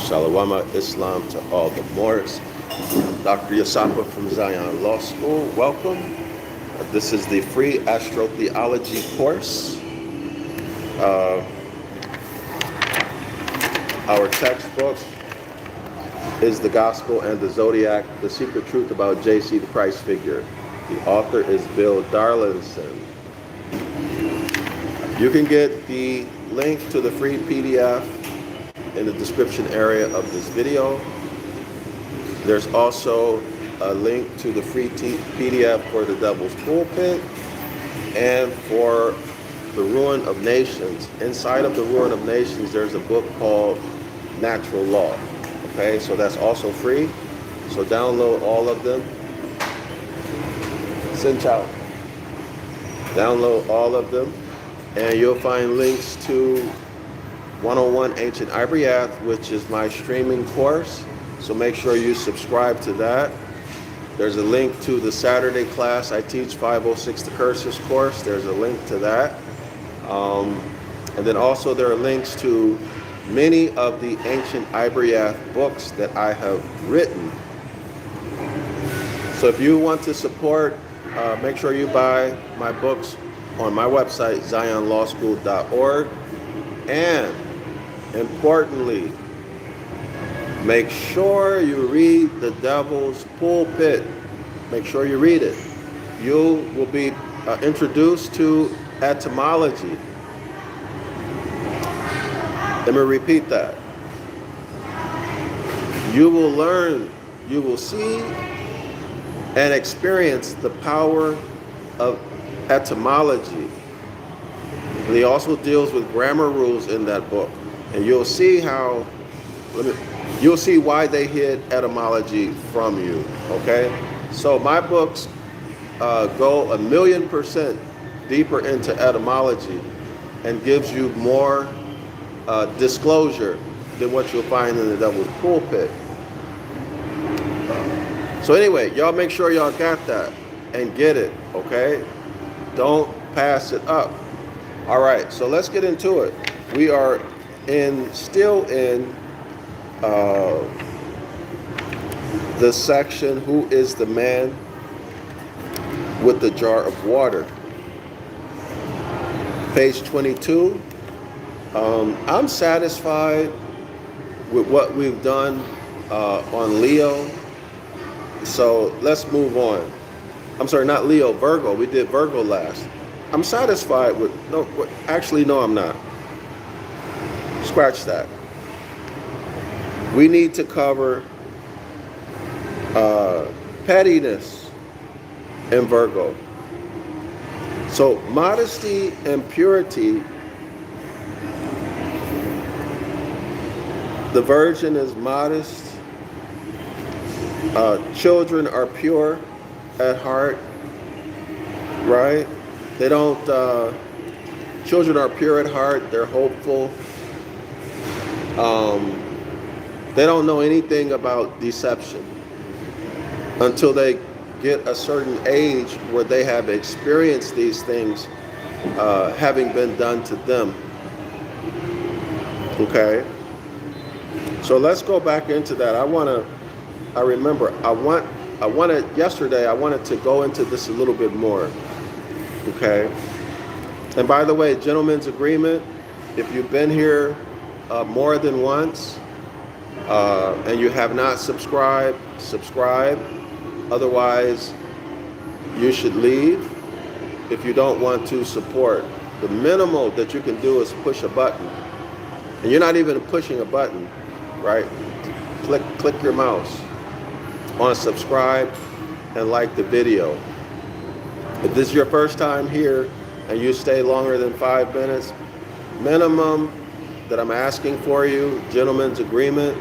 Shalawama Islam to all the Moors. Dr. Yasapa from Zion Law School, welcome. This is the free astrotheology course. Our textbook is The Gospel and the Zodiac, The Secret Truth About J.C. the Christ Figure. The author is Bill Darrell-El. You can get the link to the free PDF in the description area of this video. There's also a link to the free PDF for the Devil's Pulpit and for the Ruin of Nations. Inside of the Ruin of Nations, there's a book called Natural Law. Okay, so that's also free. So download all of them. Cinch out. Download all of them, and you'll find links to 101 Ancient Ibaryath, which is my streaming course. So make sure you subscribe to that. There's a link to the Saturday class I teach, 506 The Curses course. There's a link to that. And then also there are links to many of the Ancient Ibaryath books that I have written. So if you want to support, make sure you buy my books on my website, zionlawschool.org. And importantly, make sure you read The Devil's Pulpit. Make sure you read it. You will be introduced to etymology. Let me repeat that. You will learn, you will see and experience the power of etymology. And he also deals with grammar rules in that book. And you'll see how, you'll see why they hid etymology from you, okay? So my books go 1,000,000% deeper into etymology and gives you more disclosure than what you'll find in the Devil's Pulpit. So anyway, y'all make sure y'all got that and get it, okay? Don't pass it up. All right, so let's get into it. We are still in the section, Who is the Man with the Jar of Water? Page 22. I'm satisfied with what we've done on Leo. So let's move on. I'm sorry, not Leo, Virgo. We did Virgo last. I'm satisfied with, no, I'm not. Scratch that. We need to cover pettiness in Virgo. So modesty and purity, the virgin is modest. Children are pure at heart, right? They don't, children are pure at heart, they're hopeful. They don't know anything about deception until they get a certain age where they have experienced these things having been done to them. Okay? So let's go back into that. Yesterday I wanted to go into this a little bit more. Okay? And by the way, gentlemen's agreement, if you've been here more than once and you have not subscribed, subscribe. Otherwise, you should leave if you don't want to support. The minimal that you can do is push a button. And you're not even pushing a button, right? Click your mouse on subscribe and like the video. If this is your first time here and you stay longer than 5 minutes, minimum that I'm asking for you, gentlemen's agreement,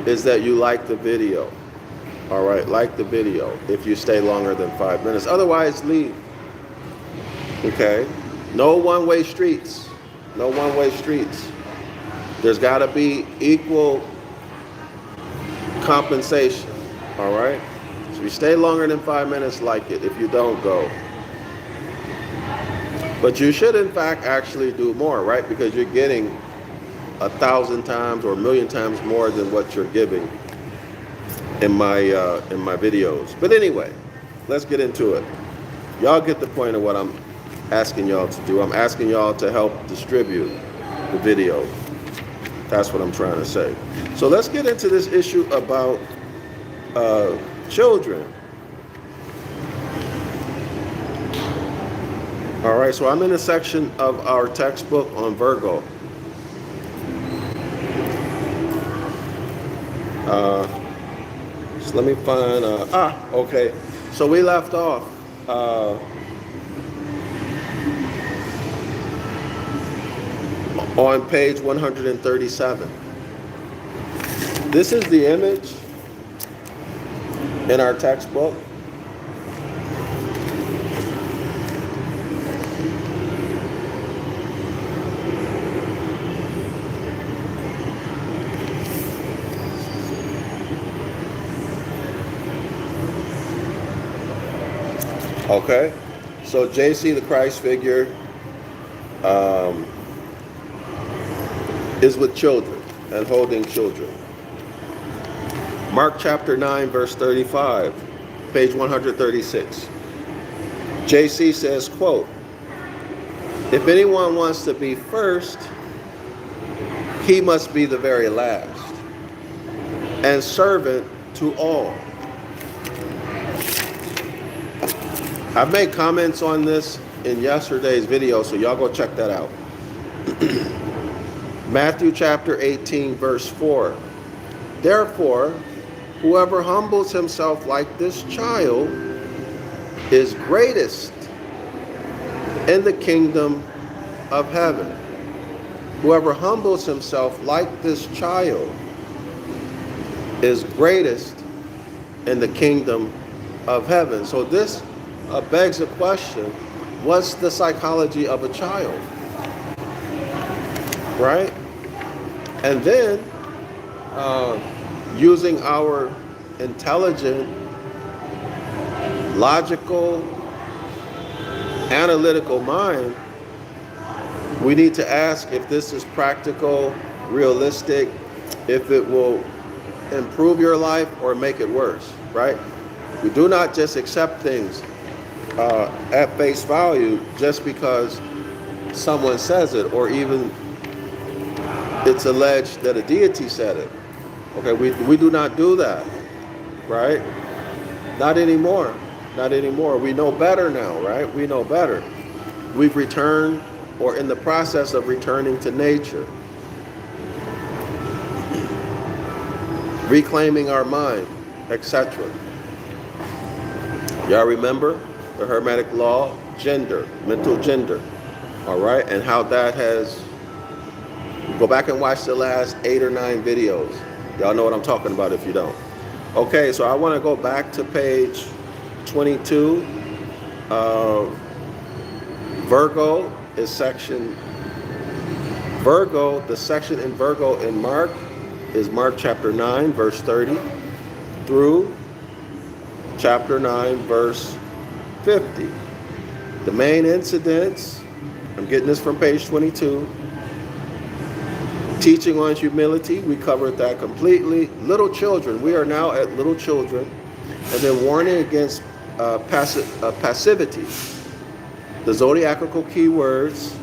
is that you like the video. All right, like the video if you stay longer than 5 minutes. Otherwise, leave. Okay? No one-way streets. No one-way streets. There's got to be equal compensation. All right? So if you stay longer than 5 minutes, like it. If you don't, go. But you should, in fact, actually do more, right? Because you're getting 1,000 times or 1,000,000 times more than what you're giving in my videos. But anyway, let's get into it. Y'all get the point of what I'm asking y'all to do. I'm asking y'all to help distribute the video. That's what I'm trying to say. So let's get into this issue about children. All right, so I'm in a section of our textbook on Virgo. So let me find, okay. So we left off on page 137. This is the image in our textbook. Okay, so JC, the Christ figure, is with children and holding children. Mark chapter 9, verse 35, page 136. JC says, quote, "If anyone wants to be first, he must be the very last, and servant to all." I've made comments on this in yesterday's video, so y'all go check that out. Matthew chapter 18, verse 4. "Therefore, whoever humbles himself like this child is greatest in the kingdom of heaven." Whoever humbles himself like this child is greatest in the kingdom of heaven. So this begs a question: what's the psychology of a child? Right? And then, using our intelligent, logical, analytical mind, we need to ask if this is practical, realistic, if it will improve your life or make it worse, right? We do not just accept things at face value just because someone says it, or even it's alleged that a deity said it. Okay, we do not do that, right? Not anymore. Not anymore. We know better now, right? We know better. We've returned, or in the process of returning to nature. Reclaiming our mind, etc. Y'all remember the Hermetic law, gender, mental gender, all right? And how that has, go back and watch the last 8 or 9 videos. Y'all know what I'm talking about if you don't. Okay, so I want to go back to page 22. Virgo is section, Virgo, the section in Virgo in Mark is Mark chapter 9, verse 30 through chapter 9, verse 50. The main incidents, I'm getting this from page 22. Teaching on humility, we covered that completely. Little children, we are now at little children. And then warning against passivity. The zodiacal keywords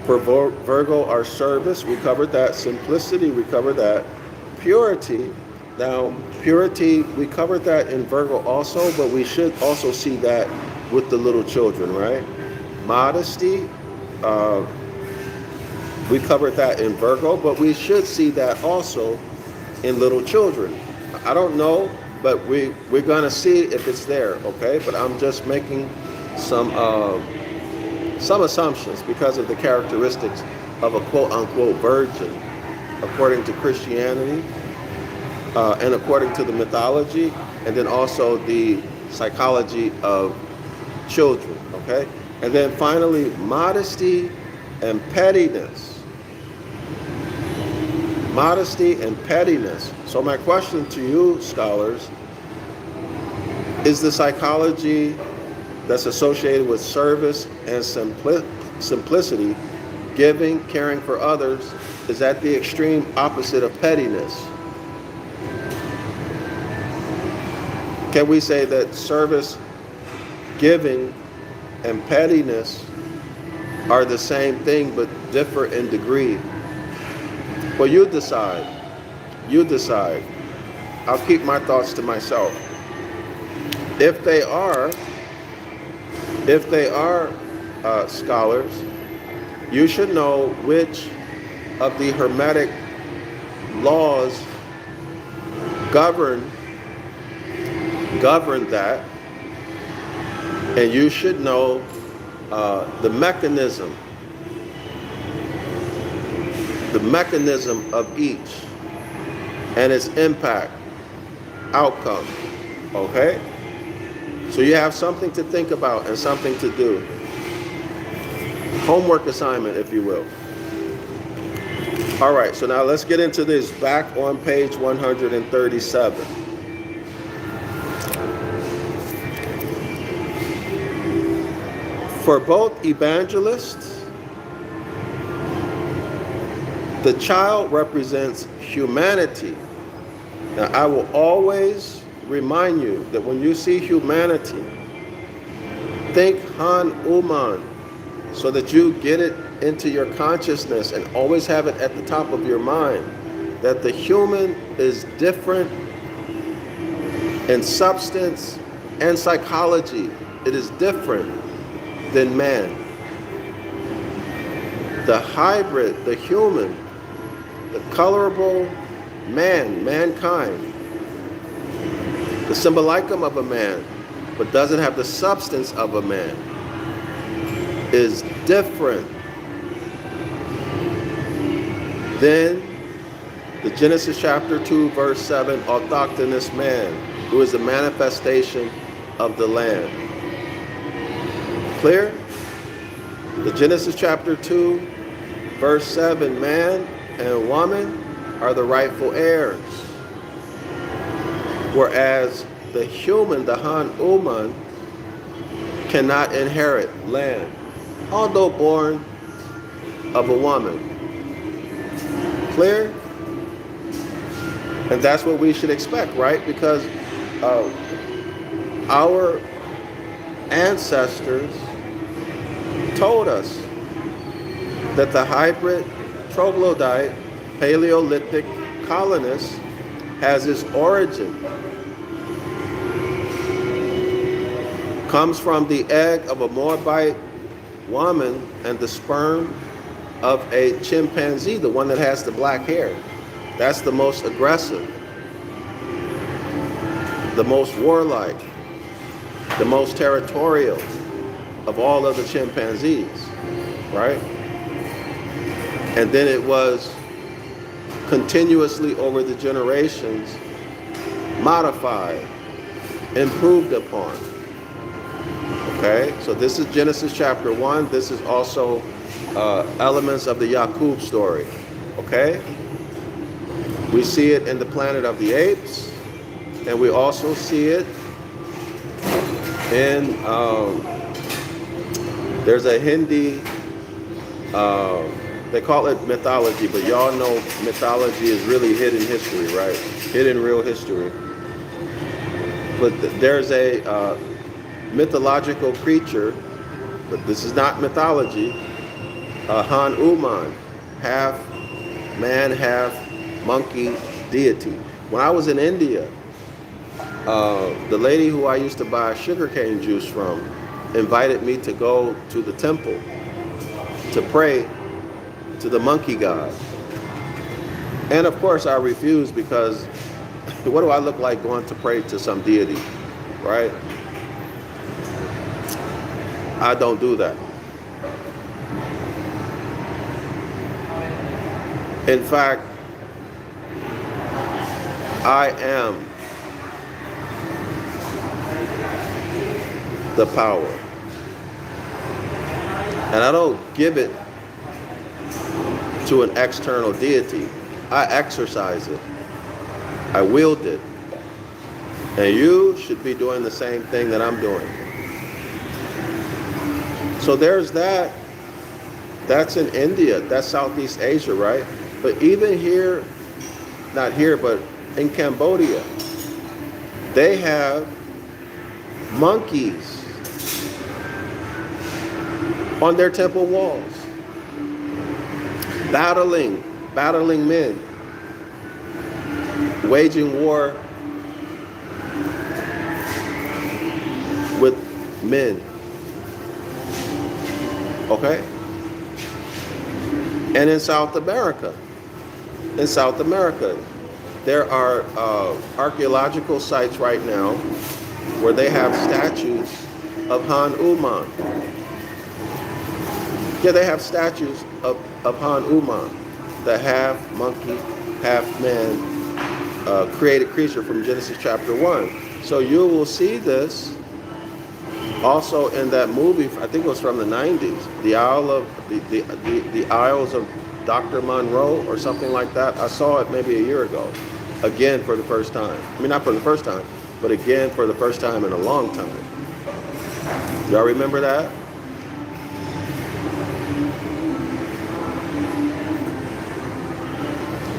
for Virgo are service, we covered that. Simplicity, we covered that. Purity, now purity, we covered that in Virgo also, but we should also see that with the little children, right? Modesty, we covered that in Virgo, but we should see that also in little children. I don't know, but we're gonna see if it's there, okay? But I'm just making some assumptions because of the characteristics of a quote-unquote virgin, according to Christianity, and according to the mythology, and then also the psychology of children, okay? And then finally, modesty and pettiness. Modesty and pettiness. So my question to you, scholars, is the psychology that's associated with service and simplicity Giving, caring for others, is at the extreme opposite of pettiness. Can we say that service, giving, and pettiness are the same thing but differ in degree? Well, you decide. You decide. I'll keep my thoughts to myself. If they are scholars, you should know which of the Hermetic laws govern that, and you should know the mechanism of each and its impact, outcome. Okay? So you have something to think about and something to do. Homework assignment, if you will. All right, so now let's get into this back on page 137. For both evangelists, the child represents humanity. Now, I will always remind you that when you see humanity, think Han Uman, so that you get it into your consciousness and always have it at the top of your mind, that the human is different in substance and psychology. It is different than man. The hybrid, the human, the colorable man, mankind, the symbolicum of a man, but doesn't have the substance of a man, is different than the Genesis chapter 2, verse 7, autochthonous man, who is the manifestation of the land. Clear? The Genesis chapter 2, verse 7, man and woman are the rightful heirs. Whereas the human, the Han Uman, cannot inherit land, although born of a woman. Clear? And that's what we should expect, right? Because our ancestors told us that the hybrid troglodyte Paleolithic colonist has its origin, comes from the egg of a Moabite woman and the sperm of a chimpanzee, the one that has the black hair. That's the most aggressive, the most warlike, the most territorial of all of the chimpanzees, right? And then it was continuously over the generations modified, improved upon. Okay, so this is Genesis chapter 1. This is also elements of the Yaqub story. Okay, we see it in the Planet of the Apes, and we also see it in there's a Hindi, they call it mythology, but y'all know mythology is really hidden history, right? Hidden real history. But there's a mythological creature, but this is not mythology, Han Uman, half man, half monkey deity. When I was in India, the lady who I used to buy sugarcane juice from invited me to go to the temple to pray to the monkey god. And of course I refused, because what do I look like going to pray to some deity, right? I don't do that. In fact, I am the power. And I don't give it to an external deity. I exercise it. I wield it. And you should be doing the same thing that I'm doing. So there's that That's in India. That's Southeast Asia, right? But even here, not here, but in Cambodia, they have monkeys on their temple walls, battling men, waging war with men. Okay? And in South America, there are archaeological sites right now where they have statues of Hanuman. Yeah, they have statues of Hanuman, the half monkey, half man, created creature from Genesis chapter 1. So you will see this also in that movie, I think it was from the 90s, the Isles of Dr. Monroe or something like that. I saw it maybe a year ago, again for the first time. I mean, not for the first time, but again for the first time in a long time. Y'all remember that?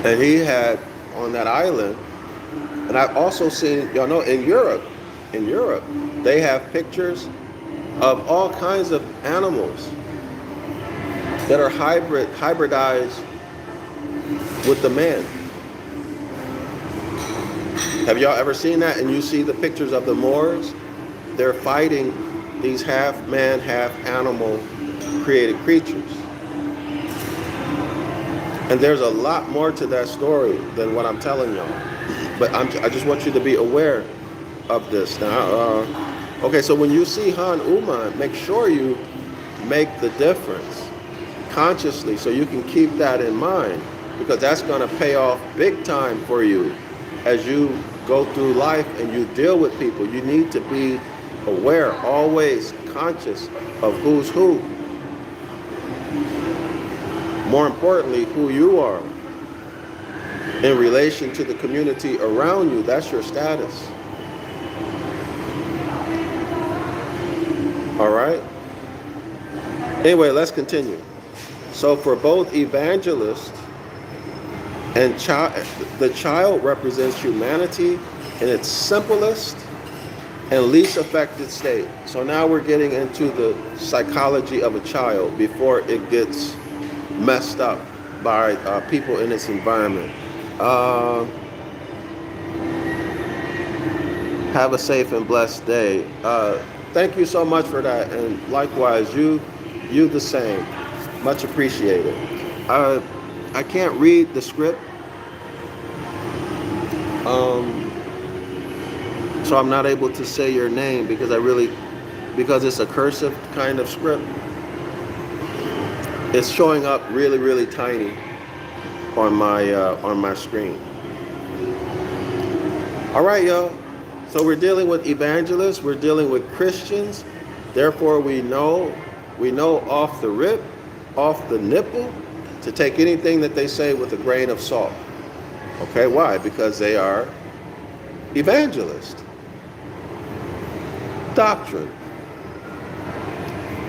And he had on that island, and I've also seen, y'all know, in Europe, they have pictures of all kinds of animals that are hybridized with the man. Have y'all ever seen that? And you see the pictures of the Moors? They're fighting these half man, half animal created creatures. And there's a lot more to that story than what I'm telling y'all. But I just want you to be aware of this. Now, okay, so when you see Hanuman, make sure you make the difference consciously so you can keep that in mind, because that's going to pay off big time for you as you go through life and you deal with people. You need to be aware, always conscious of who's who. More importantly, who you are in relation to the community around you. That's your status. All right? Anyway, let's continue. So for both evangelists and the child represents humanity in its simplest and least affected state. So now we're getting into the psychology of a child before it gets messed up by people in its environment. Have a safe and blessed day. Thank you so much for that, and likewise, you the same. Much appreciated. I can't read the script, so I'm not able to say your name because it's a cursive kind of script. It's showing up really, really tiny on my screen. All right, y'all. So we're dealing with evangelists. We're dealing with Christians. Therefore, we know off the rip, off the nipple, to take anything that they say with a grain of salt. Okay, why? Because they are evangelists. Doctrine.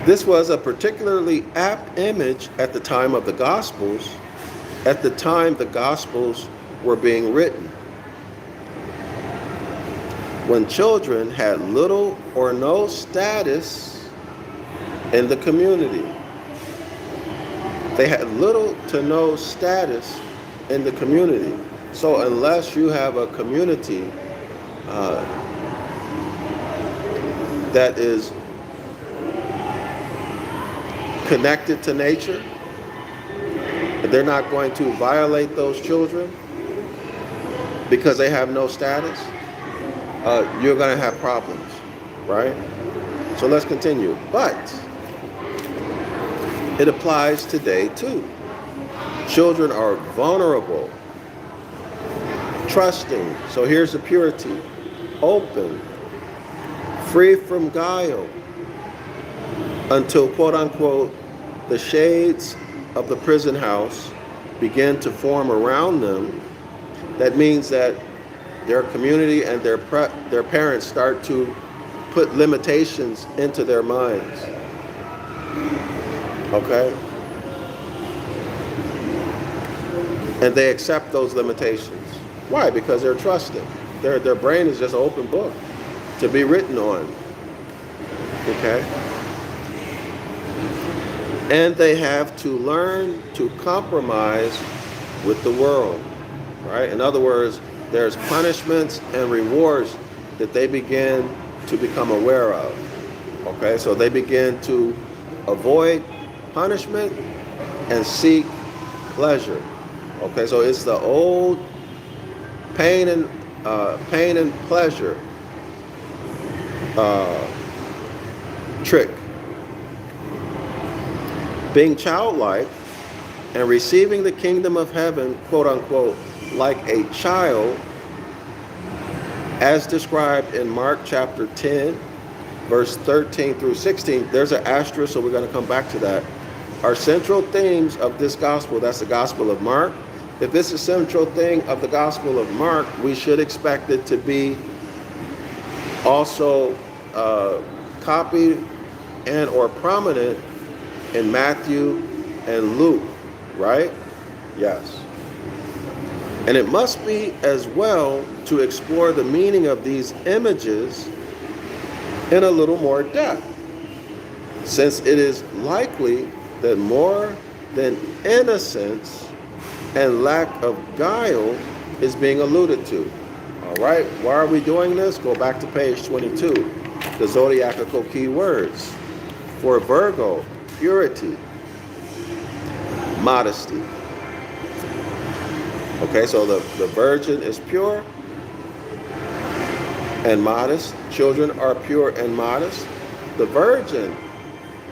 This was a particularly apt image at the time of the Gospels, at the time the Gospels were being written, when children had little or no status in the community. They had little to no status in the community. So unless you have a community that is connected to nature, they're not going to violate those children because they have no status, you're going to have problems, right? So let's continue. But it applies today too. Children are vulnerable, trusting. So here's the purity. Open, free from guile, until, quote unquote, the shades of the prison house begin to form around them. That means that their community and their parents start to put limitations into their minds. Okay? And they accept those limitations. Why? Because they're trusting. Their brain is just an open book to be written on. Okay? And they have to learn to compromise with the world. Right? In other words, there's punishments and rewards that they begin to become aware of. Okay? So they begin to avoid punishment and seek pleasure. Okay? So it's the old pain and pleasure trick. Being childlike and receiving the kingdom of heaven, quote unquote, like a child, as described in Mark chapter 10, verse 13 through 16. There's an asterisk, so we're going to come back to that. Our central themes of this gospel, that's the gospel of Mark. If this is a central thing of the gospel of Mark, we should expect it to be also copied and or prominent in Matthew and Luke, right? Yes. And it must be as well to explore the meaning of these images in a little more depth, since it is likely that more than innocence and lack of guile is being alluded to. All right, why are we doing this? Go back to page 22, the zodiacal key words. For Virgo, purity, modesty. Okay, so the virgin is pure and modest. Children are pure and modest. The virgin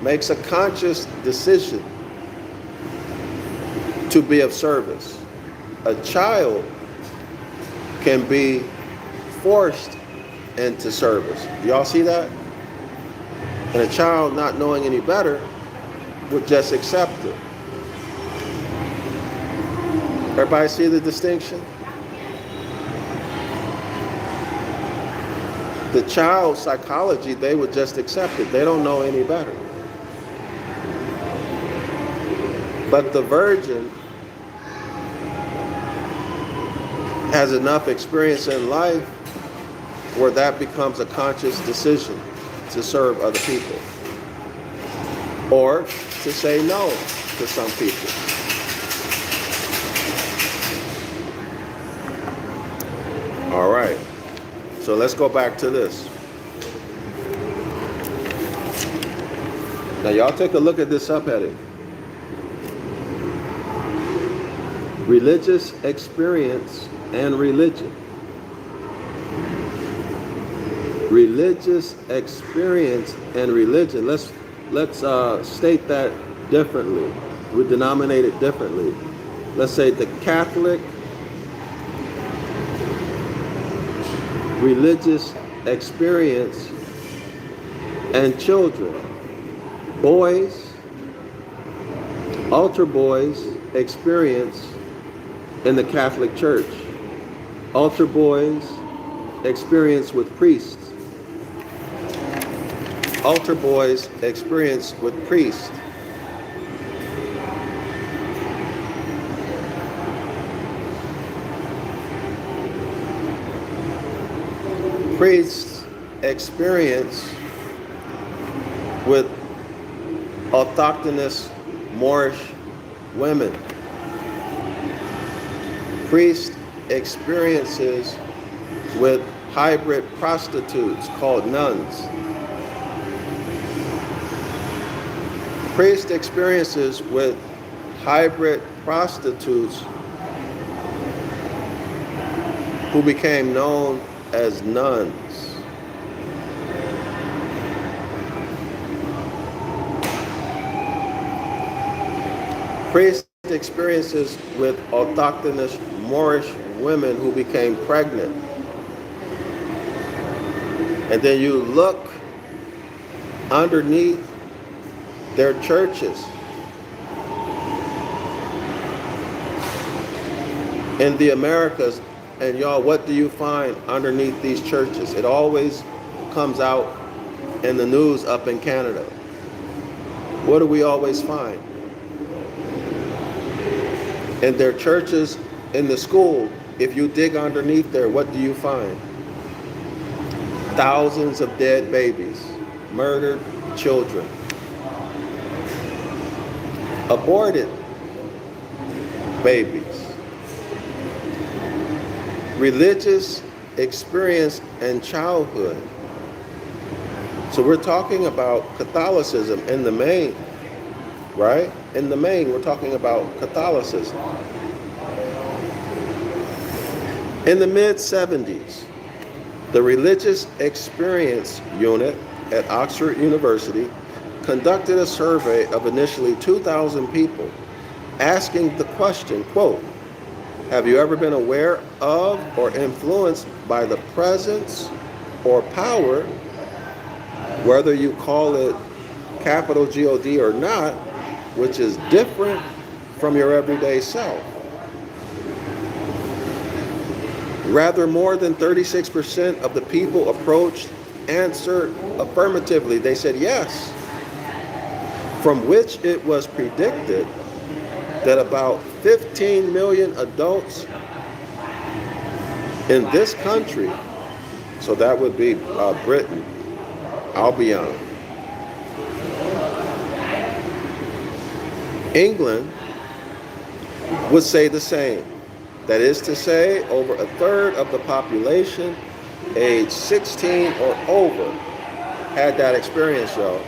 makes a conscious decision to be of service. A child can be forced into service. Y'all see that? And a child, not knowing any better, would just accept it. Everybody see the distinction? The child's psychology, they would just accept it. They don't know any better. But the virgin has enough experience in life where that becomes a conscious decision to serve other people, or to say no to some people. All right, so let's go back to this. Now y'all take a look at this subheading. Religious experience and religion. Religious experience and religion. Let's state that differently. We denominate it differently. Let's say the Catholic religious experience and children. Boys, altar boys experience in the Catholic Church. Altar boys experience with priests. Altar boys experience with priests. Priests experience with autochthonous Moorish women. Priest experiences with hybrid prostitutes called nuns. Priest experiences with hybrid prostitutes who became known as nuns. Priest experiences with autochthonous Moorish women who became pregnant. And then you look underneath their churches in the Americas, and y'all, what do you find underneath these churches? It always comes out in the news up in Canada. What do we always find? In their churches, in the school, if you dig underneath there, what do you find? Thousands of dead babies, murdered children, aborted babies, religious experience and childhood. So we're talking about Catholicism in the main, right? In the main, we're talking about Catholicism. In the mid-70s, the Religious Experience Unit at Oxford University conducted a survey of initially 2,000 people, asking the question, quote, have you ever been aware of or influenced by the presence or power, whether you call it capital G-O-D or not, which is different from your everyday self? Rather, more than 36% of the people approached answered affirmatively. They said yes, from which it was predicted that about 15 million adults in this country, so that would be Britain, Albion, England, would say the same. That is to say, over a third of the population age 16 or over had that experience, y'all.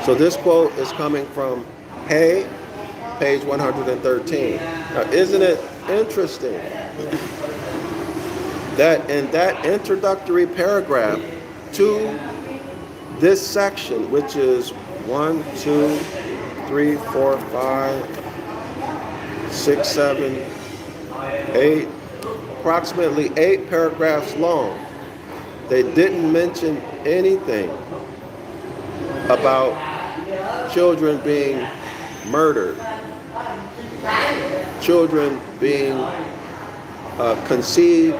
So this quote is coming from Hay, page 113. Now, isn't it interesting that in that introductory paragraph to this section, which is 1, 2, 3, 4, 5, 6, 7, 8, approximately 8 paragraphs long, they didn't mention anything about children being murdered, children being conceived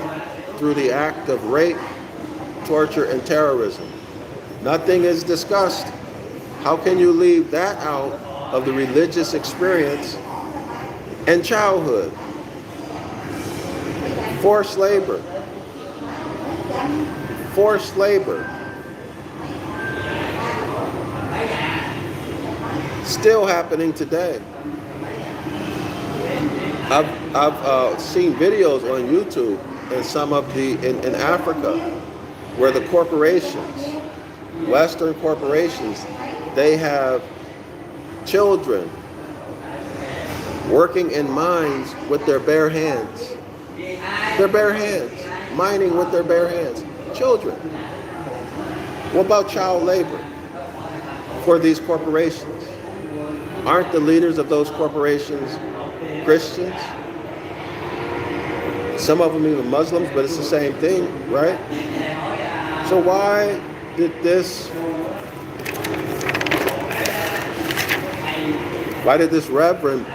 through the act of rape, torture, and terrorism. Nothing is discussed. How can you leave that out of the religious experience and childhood? Forced labor. Forced labor. Still happening today. I've seen videos on YouTube in some of in Africa where the corporations, Western corporations, they have children working in mines with their bare hands. Their bare hands, mining with their bare hands. Children. What about child labor for these corporations? Aren't the leaders of those corporations Christians? Some of them even Muslims, but it's the same thing, right? So why did this reverend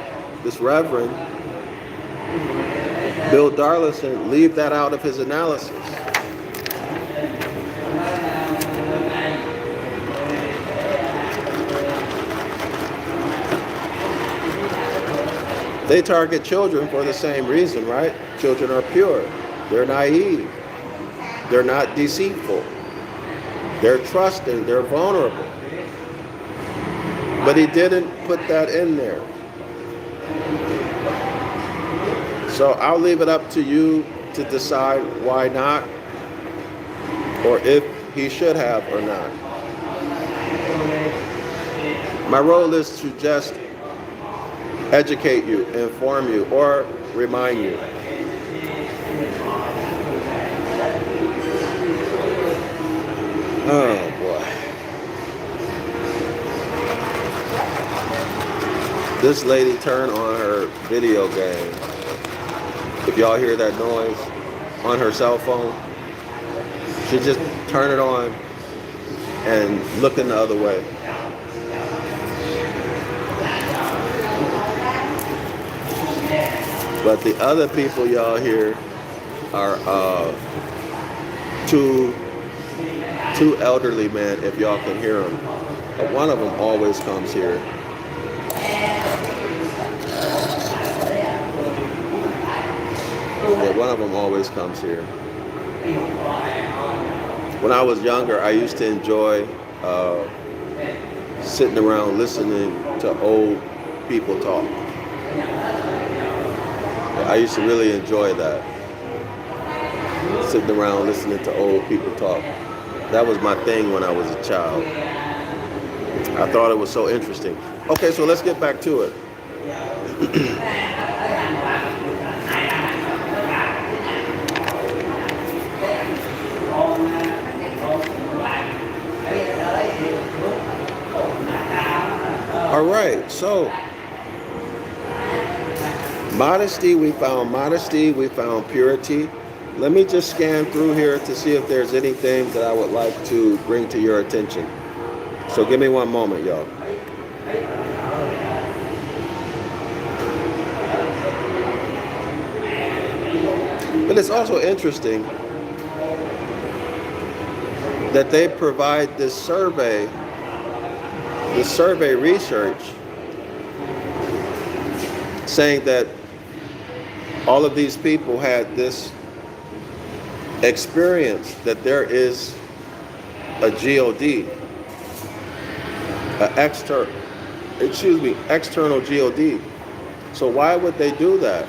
Bill Darlison leave that out of his analysis? They target children for the same reason, right? Children are pure. They're naive. They're not deceitful. They're trusting. They're vulnerable. But he didn't put that in there. So I'll leave it up to you to decide why not, or if he should have or not. My role is to just educate you, inform you, or remind you. Oh boy. This lady turned on her video game. If y'all hear that noise on her cell phone, she just turn it on and looking the other way. But the other people y'all hear are two elderly men, if y'all can hear them. One of them always comes here. Yeah, one of them always comes here. When I was younger, I used to enjoy sitting around listening to old people talk. I used to really enjoy that. Sitting around listening to old people talk. That was my thing when I was a child. I thought it was so interesting. Okay, so let's get back to it. All right, so modesty, we found purity. Let me just scan through here to see if there's anything that I would like to bring to your attention. So give me one moment, y'all. But it's also interesting that they provide this survey research saying that all of these people had this experience that there is a God, external God. So why would they do that?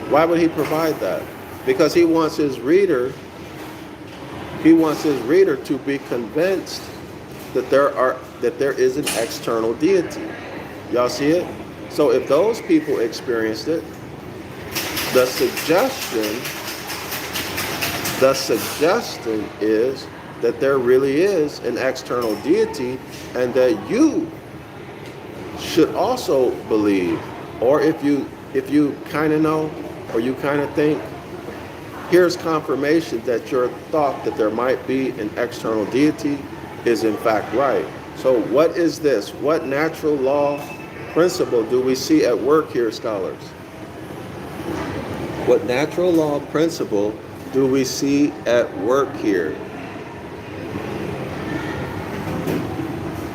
Why would he provide that? Because he wants his reader to be convinced that there is an external deity. Y'all see it? So if those people experienced it, the suggestion is that there really is an external deity, and that you should also believe, or if you kind of know, or you kind of think, here's confirmation that your thought that there might be an external deity is in fact right. So what is this? What natural law principle do we see at work here, scholars? What natural law principle do we see at work here?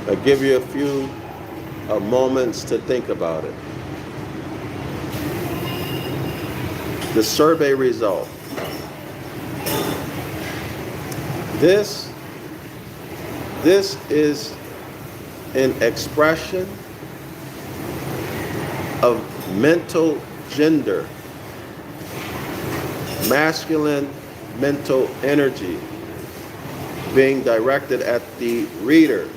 I'll give you a few moments to think about it. The survey result. This is an expression of mental gender, masculine mental energy being directed at the reader.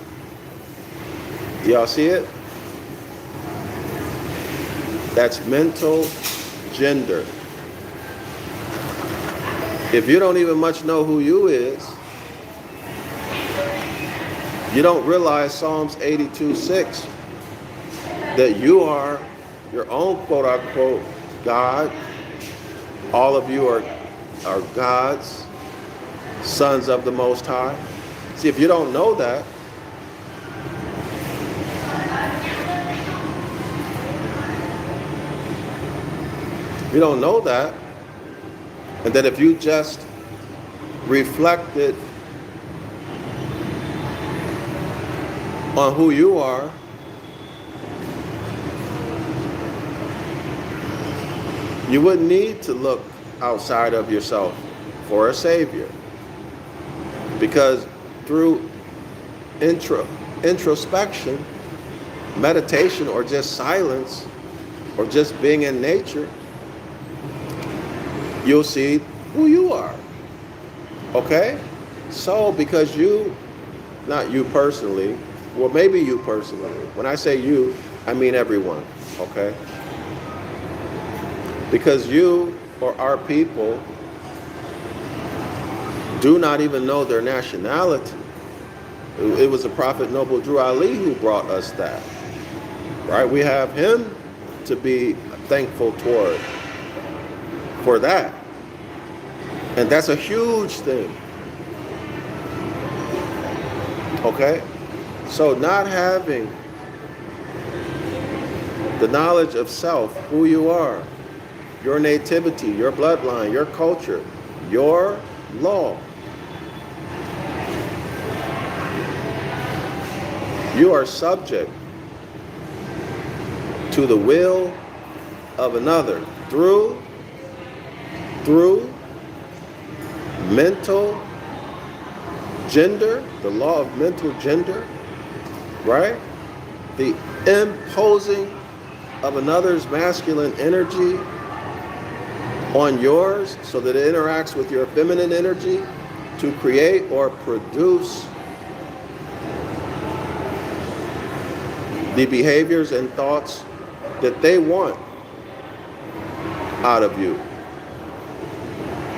Y'all see it? That's mental gender. If you don't even much know who you is, you don't realize Psalms 82:6, that you are your own quote-unquote God. All of you are gods, sons of the Most High. See, if you don't know that, and that if you just reflected on who you are, you wouldn't need to look outside of yourself for a savior. Because through introspection, meditation, or just silence, or just being in nature, you'll see who you are. Okay? So, because you, not you personally, well, maybe you personally. When I say you, I mean everyone. Okay? Because you or our people do not even know their nationality. It was the Prophet Noble Drew Ali who brought us that. Right? We have him to be thankful toward for that. And that's a huge thing. Okay? So not having the knowledge of self, who you are, your nativity, your bloodline, your culture, your law. You are subject to the will of another through through mental gender, the law of mental gender, right? The imposing of another's masculine energy on yours so that it interacts with your feminine energy to create or produce the behaviors and thoughts that they want out of you.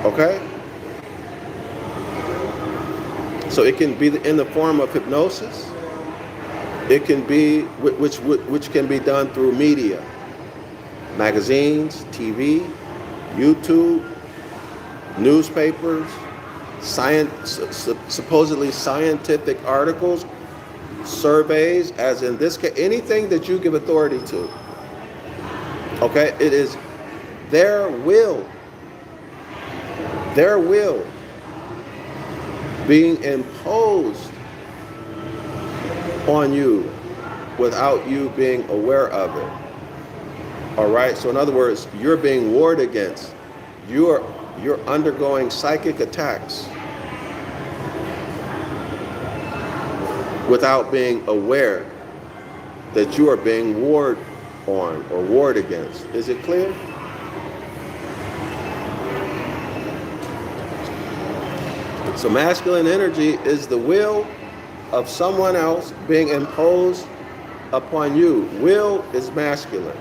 Okay? So it can be in the form of hypnosis. It can be, which can be done through media, magazines, TV, YouTube, newspapers, supposedly scientific articles, surveys, as in this case, anything that you give authority to. Okay, it is their will being imposed on you without you being aware of it. All right, so in other words, you're being warred against. You're undergoing psychic attacks without being aware that you are being warred on or warred against. Is it clear? So masculine energy is the will of someone else being imposed upon you. Will is masculine.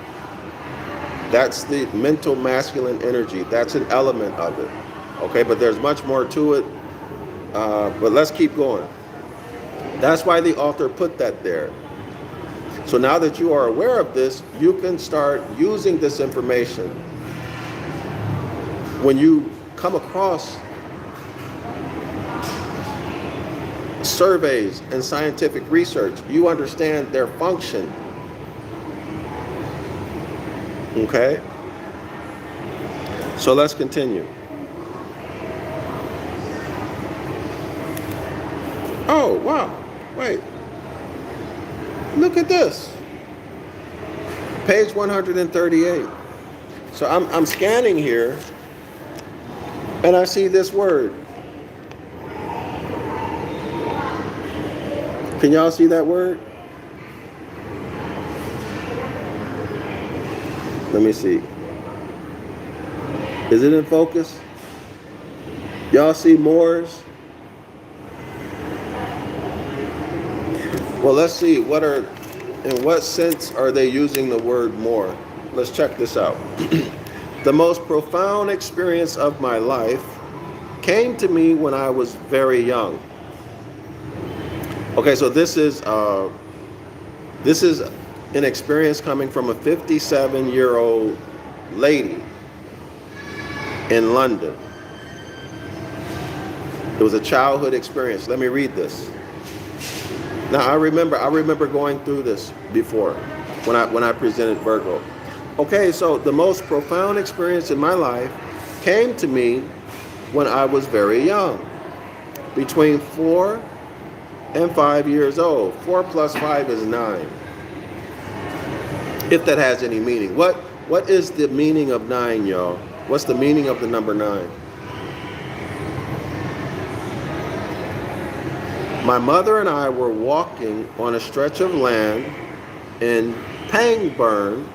That's the mental masculine energy. That's an element of it. Okay, but there's much more to it. But let's keep going. That's why the author put that there. So now that you are aware of this, you can start using this information. When you come across surveys and scientific research, you understand their function. Okay? So let's continue. Oh, wow. Wait. Look at this. Page 138. So I'm scanning here and I see this word. Can y'all see that word? Let me see. Is it in focus? Y'all see Moors? Well, let's see. In what sense are they using the word more? Let's check this out. The most profound experience of my life came to me when I was very young. Okay, so this is an experience coming from a 57-year-old lady in London. It was a childhood experience. Let me read this. Now I remember going through this before when I presented Virgo. Okay, so the most profound experience in my life came to me when I was very young, between 4 and 5 years old. 4 plus 5 is 9. If that has any meaning. What is the meaning of 9, y'all? What's the meaning of the number 9? My mother and I were walking on a stretch of land in Pangbourne,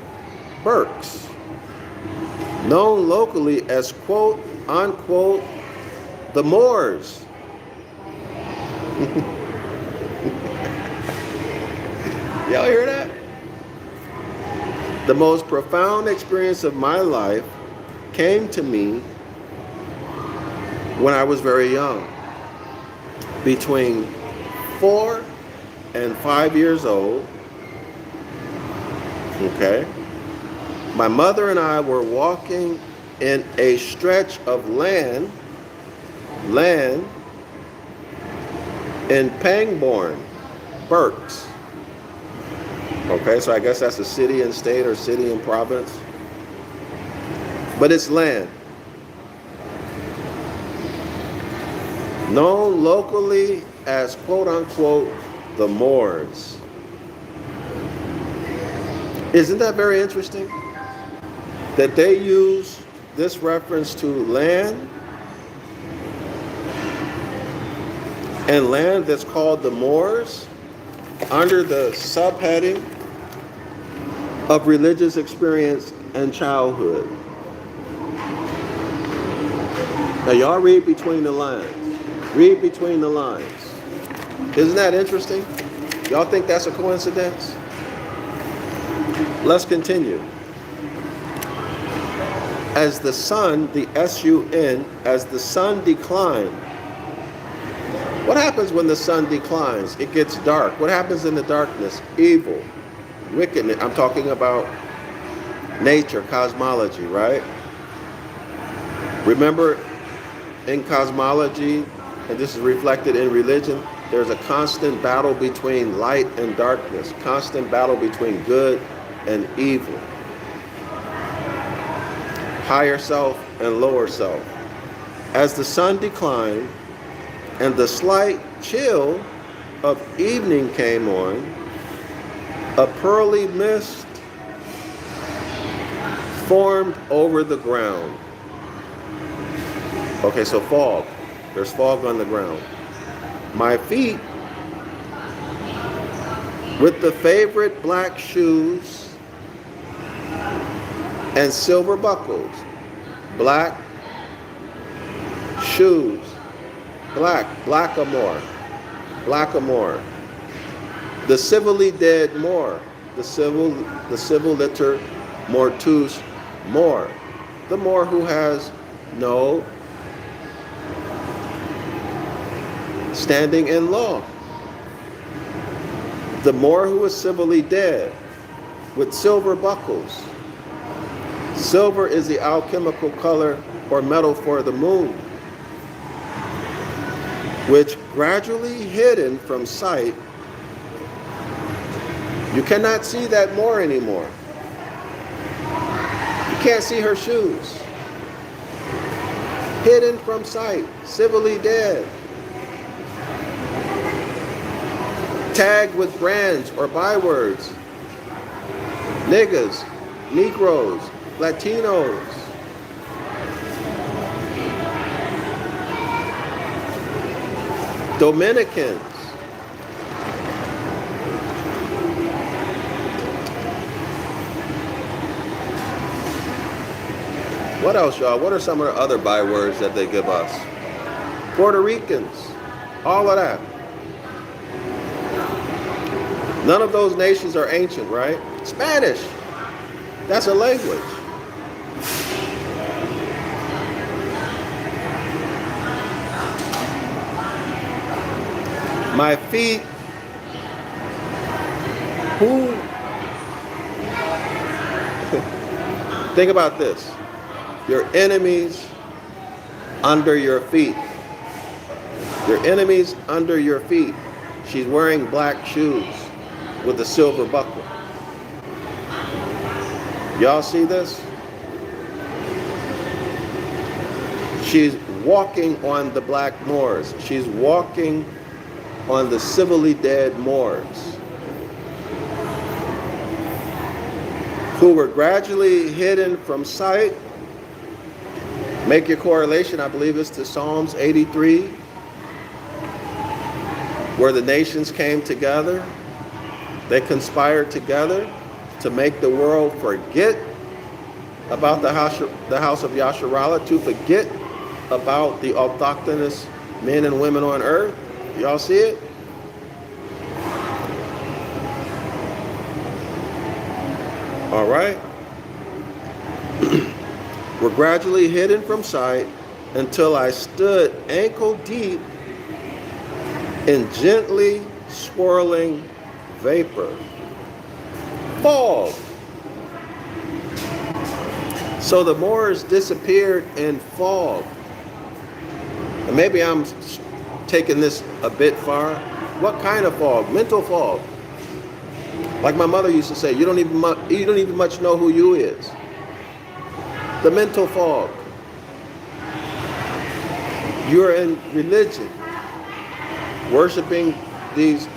Berks, known locally as quote unquote the Moors. Y'all hear that? The most profound experience of my life came to me when I was very young, between 4 and 5 years old. Okay. My mother and I were walking in a stretch of land in Pangbourne, Berks. Okay, so I guess that's a city and state or city and province. But it's land. Known locally as quote unquote the Moors. Isn't that very interesting? That they use this reference to land, and land that's called the Moors, under the subheading of religious experience and childhood. Now y'all read between the lines. Read between the lines. Isn't that interesting? Y'all think that's a coincidence? Let's continue. As the sun, the S-U-N, as the sun declined. What happens when the sun declines? It gets dark. What happens in the darkness? Evil, wickedness. I'm talking about nature, cosmology, right? Remember, in cosmology, and this is reflected in religion, there's a constant battle between light and darkness, constant battle between good and evil, higher self and lower self. As the sun declined and the slight chill of evening came on, a pearly mist formed over the ground. Okay, so fog. There's fog on the ground. My feet, with the favorite black shoes and silver buckles, black shoes, blackamoor, the civilly dead Moor, the Civiliter Mortuus Moor, the Moor who has no standing in law. The Moor who is civilly dead, with silver buckles. Silver is the alchemical color or metal for the moon, which gradually hidden from sight. You cannot see that Moor anymore. You can't see her shoes. Hidden from sight, civilly dead. Tagged with brands or bywords. Niggas, Negroes, Latinos. Dominicans. What else, y'all? What are some of the other bywords that they give us? Puerto Ricans. All of that. None of those nations are ancient, right? Spanish. That's a language. My feet, who? Think about this. Your enemies under your feet. Your enemies under your feet. She's wearing black shoes with a silver buckle. Y'all see this? She's walking on the black Moors. She's walking on the civilly dead Moors, who were gradually hidden from sight. Make your correlation, I believe it's to Psalms 83, where the nations came together. They conspired together to make the world forget about the house of Yasharallah, to forget about the autochthonous men and women on earth. Y'all see it? All right. We're gradually hidden from sight until I stood ankle deep in gently swirling vapor. Fog. So the Moors disappeared in fog. And maybe I'm taking this a bit far. What kind of fog? Mental fog. Like my mother used to say, you don't even much know who you is. The mental fog. You're in religion, worshiping these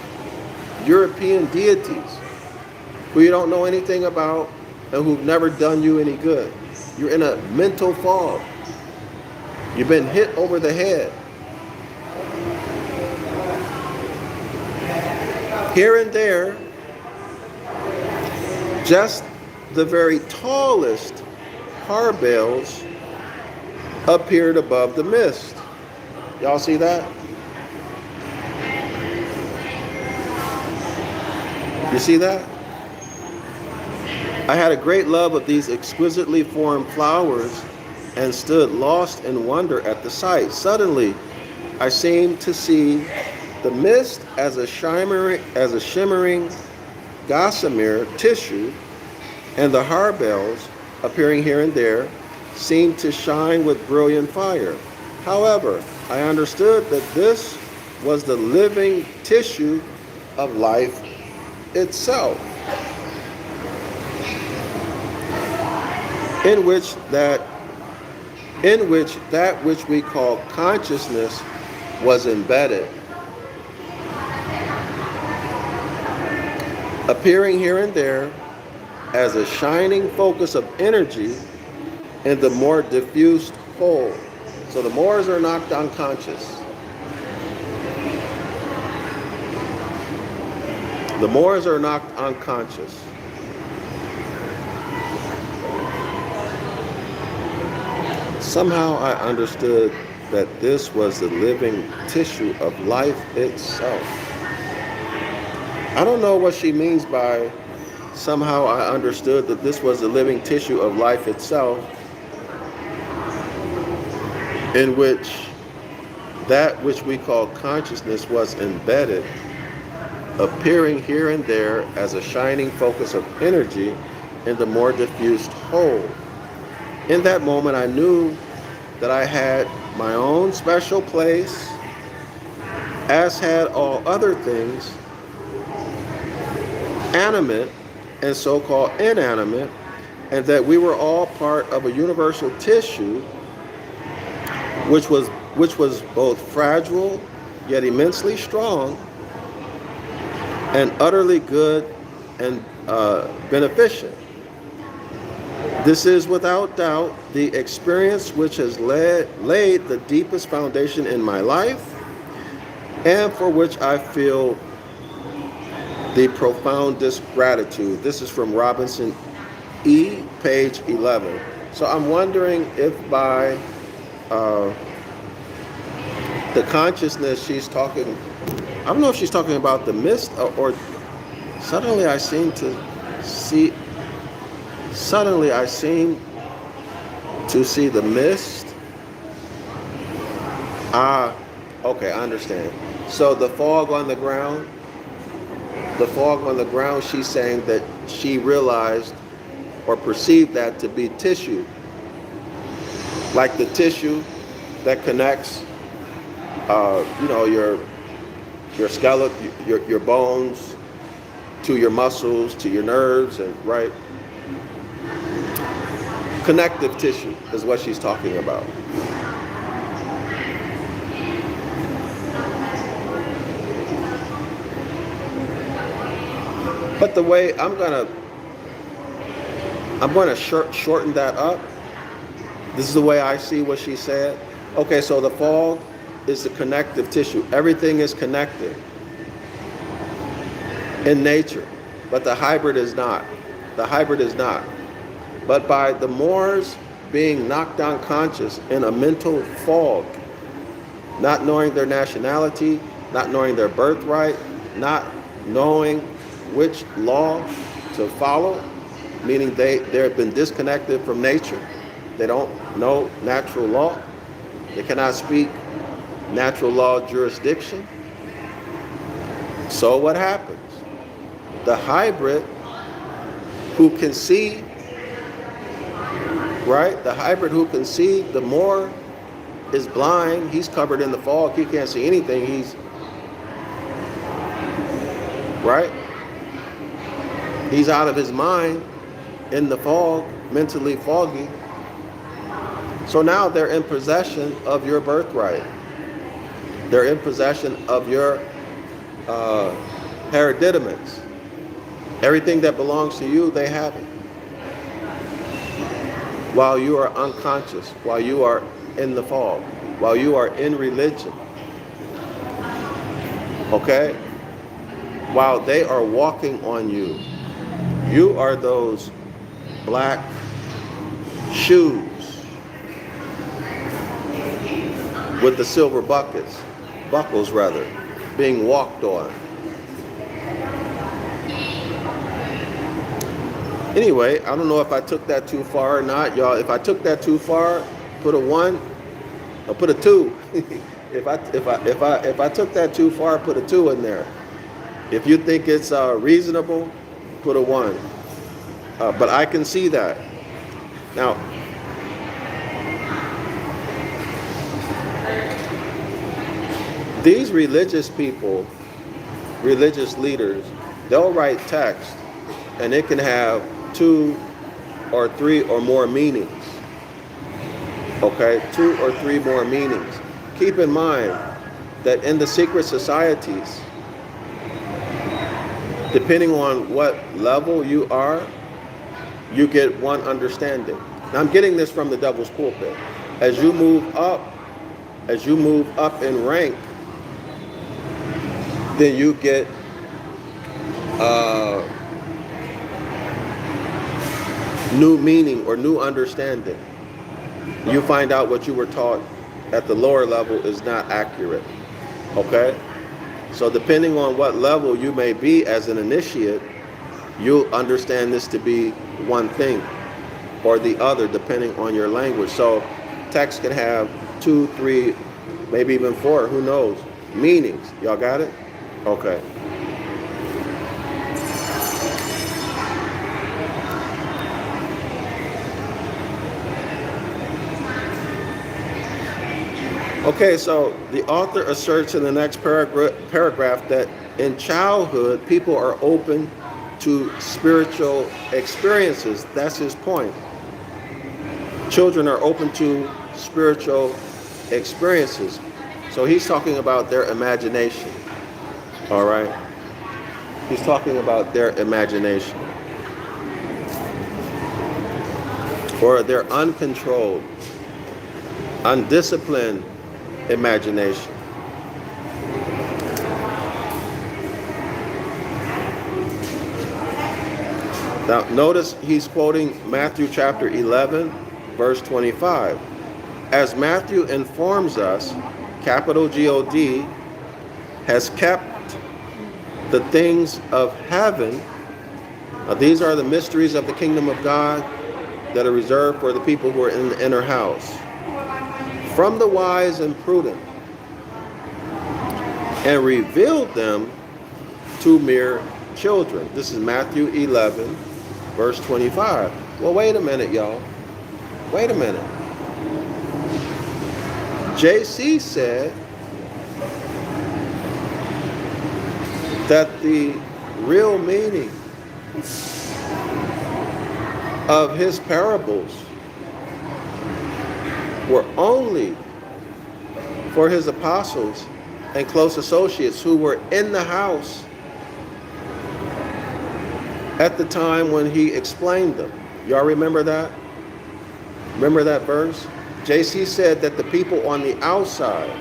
European deities who you don't know anything about and who've never done you any good. You're in a mental fog. You've been hit over the head. Here and there, just the very tallest harebells appeared above the mist. Y'all see that? You see that? I had a great love of these exquisitely formed flowers and stood lost in wonder at the sight. Suddenly, I seemed to see the mist as a shimmering gossamer tissue, and the harebells, appearing here and there, seemed to shine with brilliant fire. However, I understood that this was the living tissue of life itself, in which that which we call consciousness was embedded, appearing here and there as a shining focus of energy in the more diffused whole. So the Moors are knocked unconscious. The Moors are knocked unconscious. Somehow I understood that this was the living tissue of life itself. I don't know what she means by somehow I understood that this was the living tissue of life itself, in which that which we call consciousness was embedded, appearing here and there as a shining focus of energy in the more diffused whole. In that moment, I knew that I had my own special place, as had all other things, animate and so-called inanimate, and that we were all part of a universal tissue which was both fragile yet immensely strong and utterly good and beneficent. This is without doubt the experience which has laid the deepest foundation in my life, and for which I feel the profoundest gratitude. This is from Robinson E., page 11. So I'm wondering if by the consciousness she's talking, I don't know if she's talking about the mist or suddenly I seem to see the mist. Okay, I understand. So the fog on the ground, she's saying that she realized or perceived that to be tissue, like the tissue that connects, your skeleton, your bones, to your muscles, to your nerves, and right. Connective tissue is what she's talking about. But the way I'm gonna shorten that up. This is the way I see what she said. Okay, so the fog is the connective tissue. Everything is connected in nature, but the hybrid is not. But by the Moors being knocked unconscious in a mental fog, not knowing their nationality, not knowing their birthright, not knowing which law to follow, meaning they've been disconnected from nature. They don't know natural law. They cannot speak natural law jurisdiction. So what happens? The hybrid who can see, right? The hybrid who can see, the Moor is blind. He's covered in the fog. He can't see anything. He's, right? He's out of his mind in the fog, mentally foggy. So now they're in possession of your birthright. They're in possession of your hereditaments. Everything that belongs to you, they have it. while you are unconscious, while you are in the fog, while you are in religion, okay? While they are walking on you, you are those black shoes with the silver buckles rather, being walked on. Anyway, I don't know if I took that too far or not, y'all. If I took that too far, put a 1 or put a 2. If I took that too far, put a 2 in there. If you think it's reasonable, put a 1. But I can see that. Now, these religious people, religious leaders, they'll write text and it can have 2 or 3 or more meanings. Okay, 2 or 3 more meanings. Keep in mind that in the secret societies, depending on what level you are, you get one understanding. Now I'm getting this from the Devil's Pulpit. As you move up in rank, then you get new meaning or new understanding. You find out what you were taught at the lower level is not accurate. Okay? So depending on what level you may be as an initiate, you'll understand this to be one thing or the other depending on your language. So text can have 2, 3, maybe even 4, who knows, meanings. Y'all got it? Okay. Okay, so the author asserts in the next paragraph that in childhood, people are open to spiritual experiences. That's his point. Children are open to spiritual experiences. So he's talking about their imagination. All right? He's talking about their imagination. Or their uncontrolled, undisciplined imagination. Now notice he's quoting Matthew chapter 11, verse 25. As Matthew informs us, capital G-O-D has kept the things of heaven. These are the mysteries of the kingdom of God that are reserved for the people who are in the inner house, from the wise and prudent, and revealed them to mere children. This is Matthew 11, verse 25. Well, wait a minute, y'all. Wait a minute. JC said that the real meaning of his parables were only for his apostles and close associates who were in the house at the time when he explained them. Y'all remember that? Remember that verse? JC said that the people on the outside,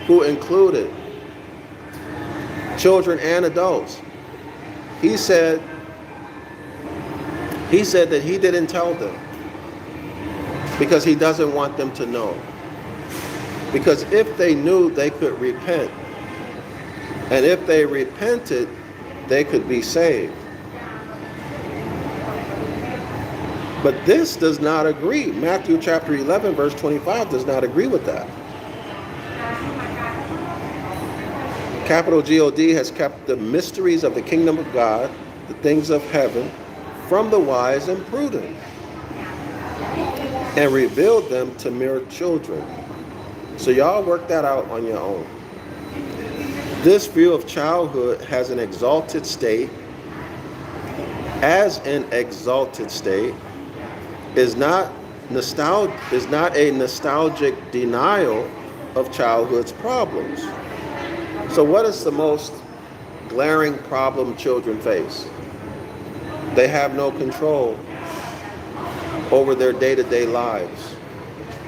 who included children and adults, he said that he didn't tell them because he doesn't want them to know. Because if they knew, they could repent. And if they repented, they could be saved. But this does not agree. Matthew chapter 11, verse 25 does not agree with that. Capital G-O-D has kept the mysteries of the kingdom of God, the things of heaven, from the wise and prudent, and revealed them to mere children. So y'all work that out on your own. This view of childhood has an exalted state, as an exalted state, is not a nostalgic denial of childhood's problems. So what is the most glaring problem children face? They have no control over their day-to-day lives,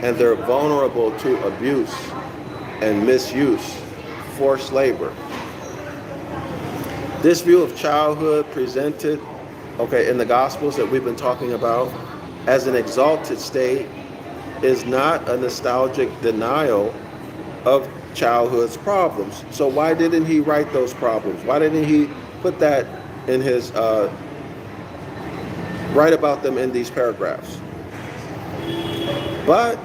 and they're vulnerable to abuse and misuse, forced labor. This view of childhood presented, in the Gospels that we've been talking about, as an exalted state is not a nostalgic denial of childhood's problems. So why didn't he write those problems? Why didn't he put that in his, write about them in these paragraphs? But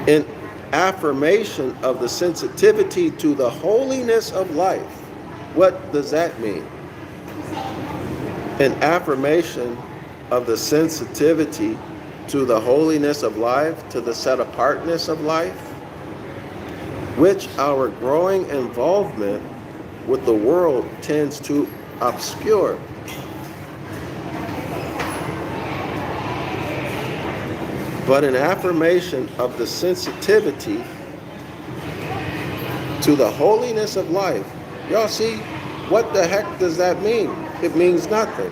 in affirmation of the sensitivity to the holiness of life, what does that mean? An affirmation of the sensitivity to the holiness of life, to the set-apartness of life, which our growing involvement with the world tends to obscure. But an affirmation of the sensitivity to the holiness of life. Y'all see, what the heck does that mean? It means nothing.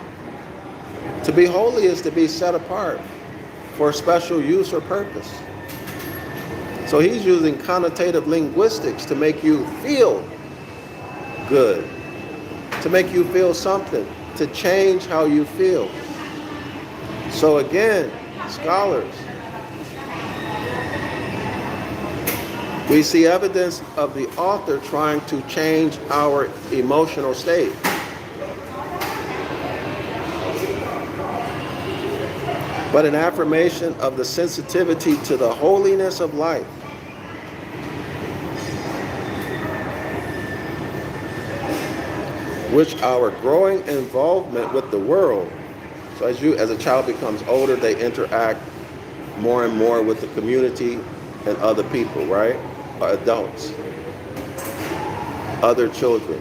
To be holy is to be set apart for a special use or purpose. So he's using connotative linguistics to make you feel good, to make you feel something, to change how you feel. So again, scholars, we see evidence of the author trying to change our emotional state. But an affirmation of the sensitivity to the holiness of life. Which our growing involvement with the world, so as a child becomes older, they interact more and more with the community and other people, right? Adults, other children.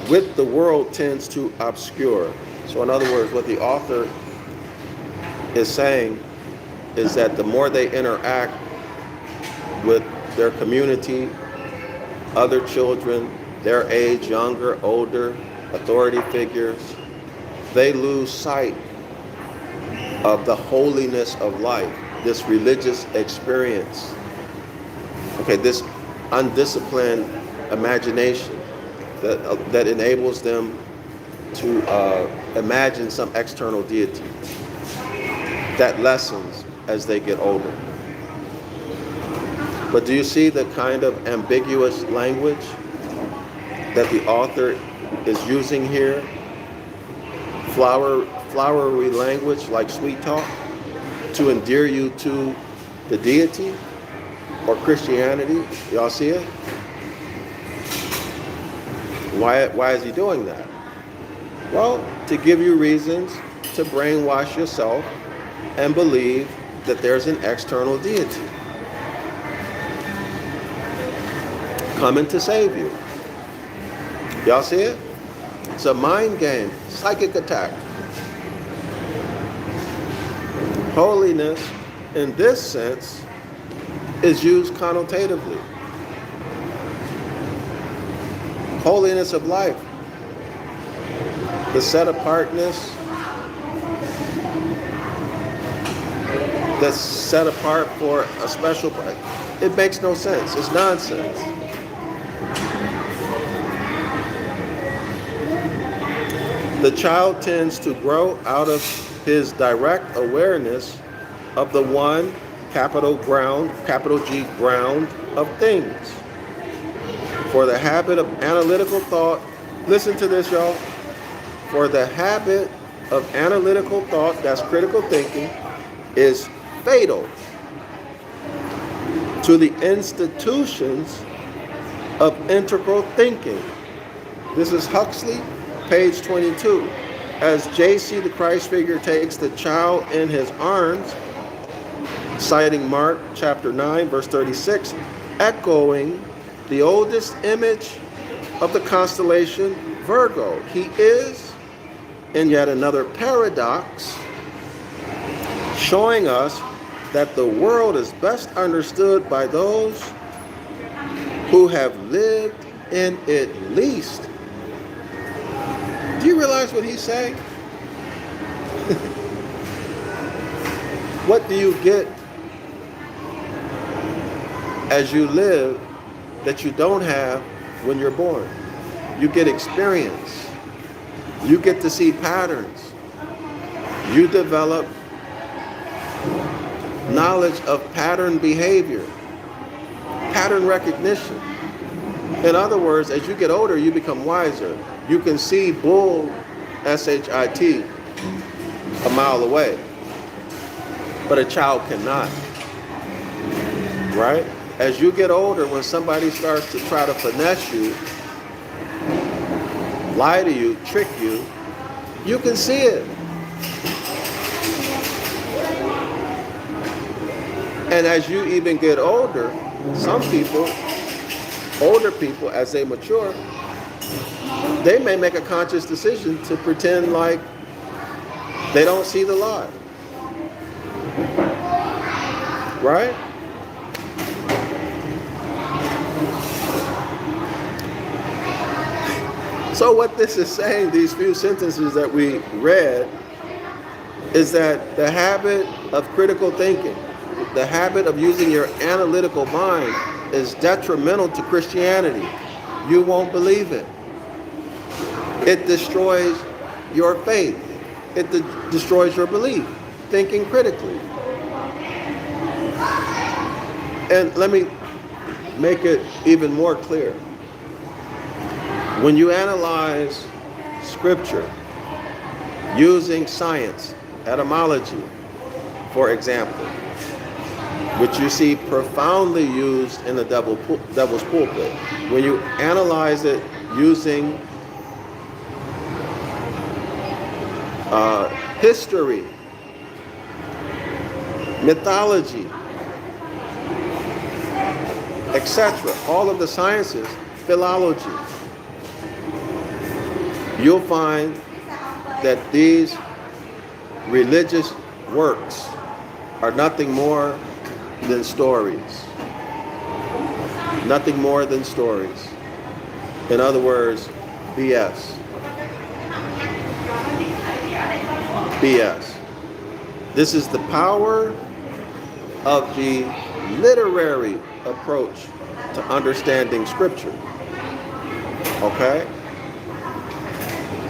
With the world tends to obscure. So in other words, what the author is saying is that the more they interact with their community, other children, their age, younger, older, authority figures, they lose sight of the holiness of life, this religious experience, this undisciplined imagination that enables them to imagine some external deity that lessens as they get older. But do you see the kind of ambiguous language that the author is using here? Flowery language like sweet talk to endear you to the deity or Christianity. Y'all see it? Why is he doing that? Well, to give you reasons to brainwash yourself and believe that there's an external deity coming to save you. Y'all see it? It's a mind game, psychic attack. Holiness, in this sense, is used connotatively. Holiness of life, the set-apartness, that's set apart for a special place. It makes no sense. It's nonsense. The child tends to grow out of his direct awareness of the one, capital G, ground of things. For the habit of analytical thought, listen to this, y'all. For the habit of analytical thought, that's critical thinking, is fatal to the institutions of integral thinking. This is Huxley, page 22. As J.C., the Christ figure, takes the child in his arms, citing Mark chapter 9, verse 36, echoing the oldest image of the constellation Virgo. He is, in yet another paradox, showing us that the world is best understood by those who have lived in it least. Do you realize what he's saying? What do you get as you live that you don't have when you're born? You get experience. You get to see patterns. You develop knowledge of pattern behavior, pattern recognition. In other words, as you get older, you become wiser. You can see bull, S-H-I-T, a mile away. But a child cannot. Right? As you get older, when somebody starts to try to finesse you, lie to you, trick you, you can see it. And as you even get older, some people, older people, as they mature, they may make a conscious decision to pretend like they don't see the lie. Right? So what this is saying, these few sentences that we read, is that the habit of critical thinking, the habit of using your analytical mind is detrimental to Christianity. You won't believe it. It destroys your faith. It destroys your belief, thinking critically. And let me make it even more clear. When you analyze scripture using science, etymology, for example, which you see profoundly used in the devil's pulpit, when you analyze it using history, mythology, etc., all of the sciences, philology, you'll find that these religious works are nothing more than stories. Nothing more than stories. In other words, BS. BS. This is the power of the literary approach to understanding scripture. Okay?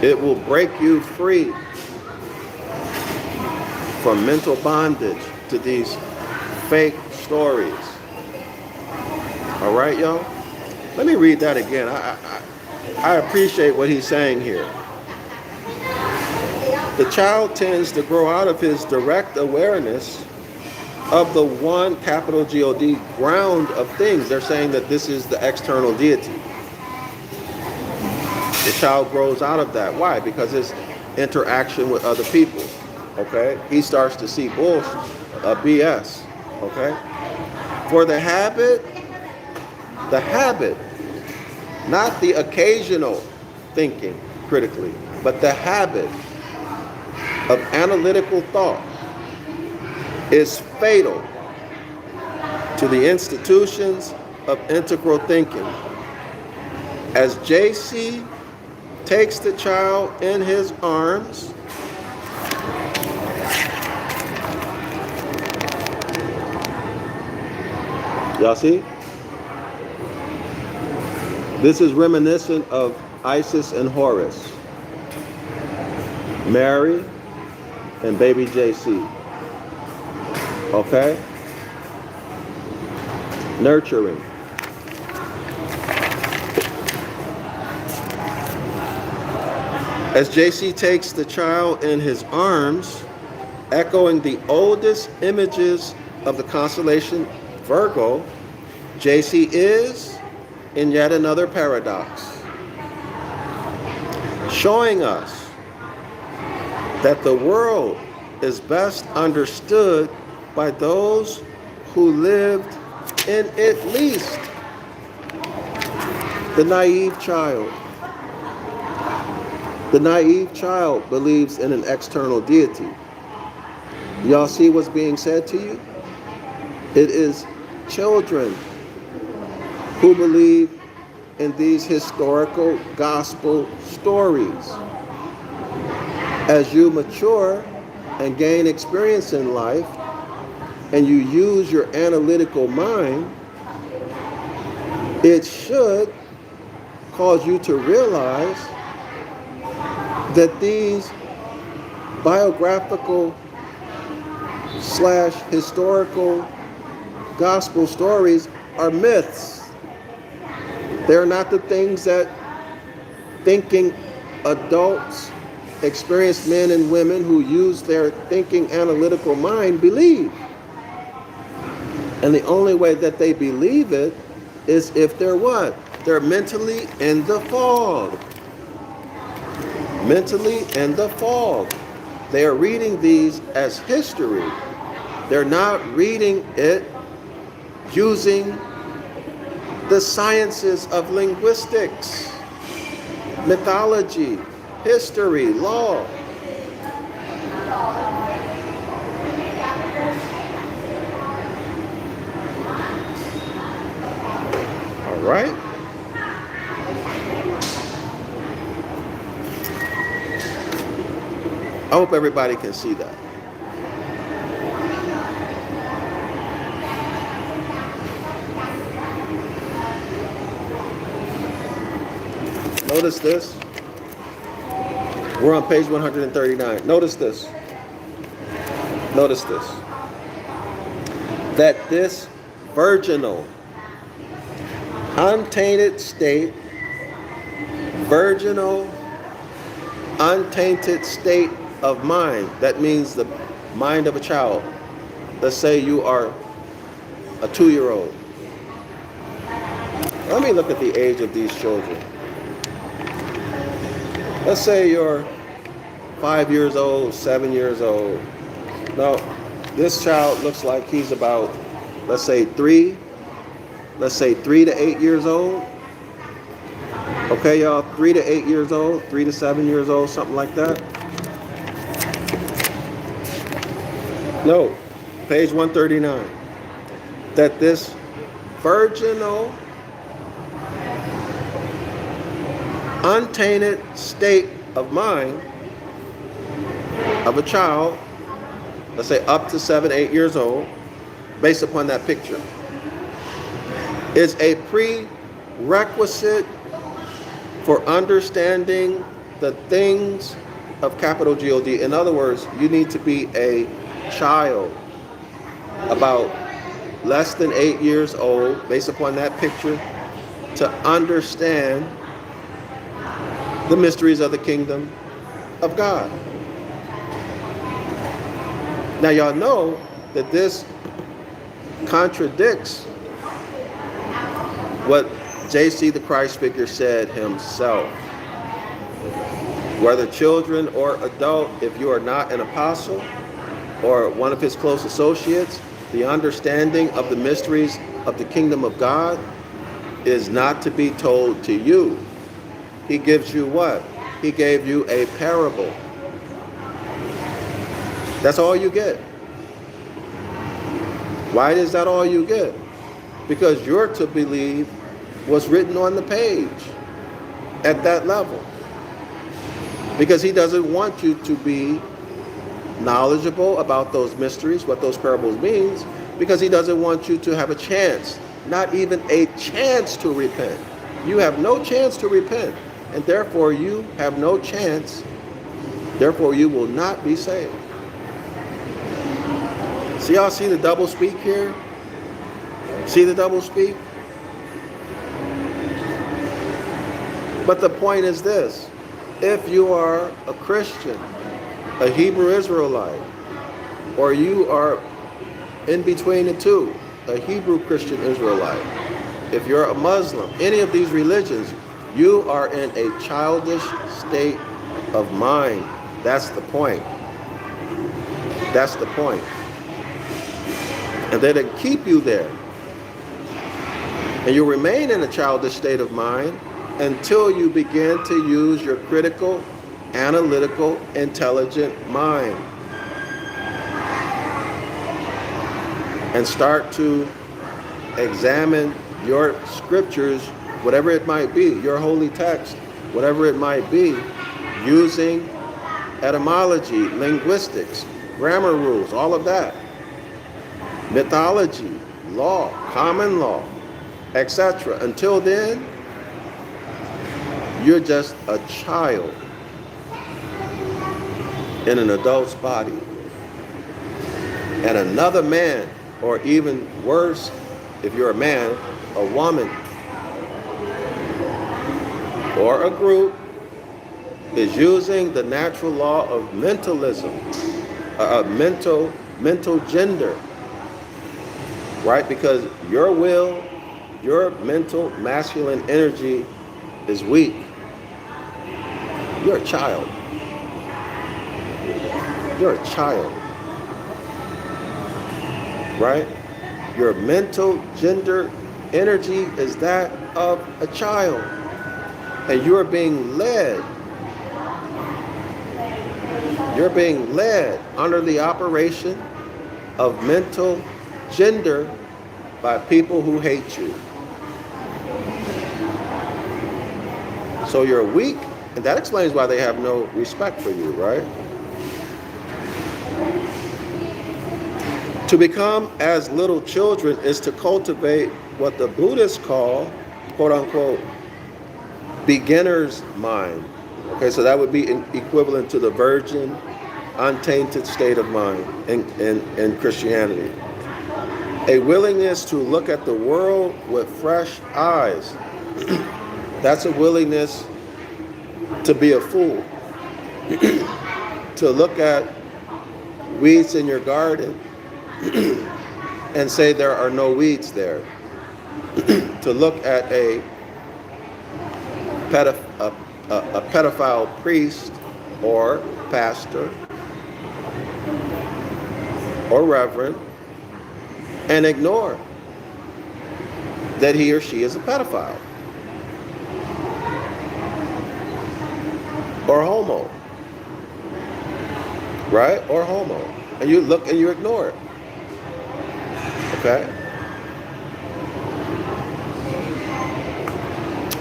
It will break you free from mental bondage to these fake stories. All right, y'all? Let me read that again. I appreciate what he's saying here. The child tends to grow out of his direct awareness of the one, capital G-O-D, ground of things. They're saying that this is the external deity. The child grows out of that. Why? Because his interaction with other people. Okay? He starts to see bullshit, BS. Okay? For the habit, not the occasional thinking critically, but the habit of analytical thought is fatal to the institutions of integral thinking. As JC takes the child in his arms, y'all see? This is reminiscent of Isis and Horus, Mary and baby JC. Okay? Nurturing. As JC takes the child in his arms, echoing the oldest images of the constellation Virgo, JC is in yet another paradox, showing us that the world is best understood by those who lived in it least. The naive child. The naive child believes in an external deity. Y'all see what's being said to you? It is children who believe in these historical gospel stories. As you mature and gain experience in life, and you use your analytical mind, it should cause you to realize that these biographical / historical gospel stories are myths. They're not the things that thinking adults, experienced men and women who use their thinking analytical mind believe. And the only way that they believe it is if they're what? They're mentally in the fog. Mentally in the fog. They are reading these as history. They're not reading it using the sciences of linguistics, mythology, history, law. All right? I hope everybody can see that. Notice this. We're on page 139. Notice this. Notice this. That this virginal, untainted state, virginal, untainted state of mind, that means the mind of a child. Let's say you are a 2-year-old. Let me look at the age of these children. Let's say you're 5 years old, 7 years old. Now, this child looks like he's about, let's say 3 to 8 years old. Okay, y'all, 3 to 8 years old, 3 to 7 years old, something like that. No, page 139. That this virginal, untainted state of mind of a child, let's say up to 7, 8 years old, based upon that picture, is a prerequisite for understanding the things of capital G-O-D. In other words, you need to be a child about less than 8 years old, based upon that picture, to understand the mysteries of the kingdom of God. Now y'all know that this contradicts what J.C. the Christ figure said himself. Whether children or adult, if you are not an apostle or one of his close associates, the understanding of the mysteries of the kingdom of God is not to be told to you. He gives you what? He gave you a parable. That's all you get. Why is that all you get? Because you're to believe what's written on the page at that level. Because he doesn't want you to be knowledgeable about those mysteries, what those parables means, because he doesn't want you to have a chance, not even a chance to repent. You have no chance to repent, and therefore you have no chance, therefore you will not be saved. See, y'all see the double speak here? See the double speak? But the point is this: if you are a Christian, a Hebrew Israelite, or you are in between the two, a Hebrew Christian Israelite, if you're a Muslim, any of these religions, you are in a childish state of mind. That's the point. That's the point. And they're to keep you there. And you remain in a childish state of mind until you begin to use your critical, analytical, intelligent mind. And start to examine your scriptures, whatever it might be, your holy text, whatever it might be, using etymology, linguistics, grammar rules, all of that. Mythology, law, common law, etc. Until then, you're just a child in an adult's body. And another man, or even worse, if you're a man, a woman, or a group, is using the natural law of mentalism, mental gender, right? Because your will, your mental masculine energy is weak. You're a child. You're a child, right? Your mental gender energy is that of a child, and you're being led. You're being led under the operation of mental gender by people who hate you. So you're weak, and that explains why they have no respect for you, right? To become as little children is to cultivate what the Buddhists call, quote unquote, beginner's mind. Okay, so that would be equivalent to the virgin, untainted state of mind in Christianity. A willingness to look at the world with fresh eyes. That's a willingness to be a fool. To look at weeds in your garden and say there are no weeds there. To look at a pedophile priest or pastor or reverend and ignore that he or she is a pedophile or homo, right? Or homo, and you look and you ignore it. Okay?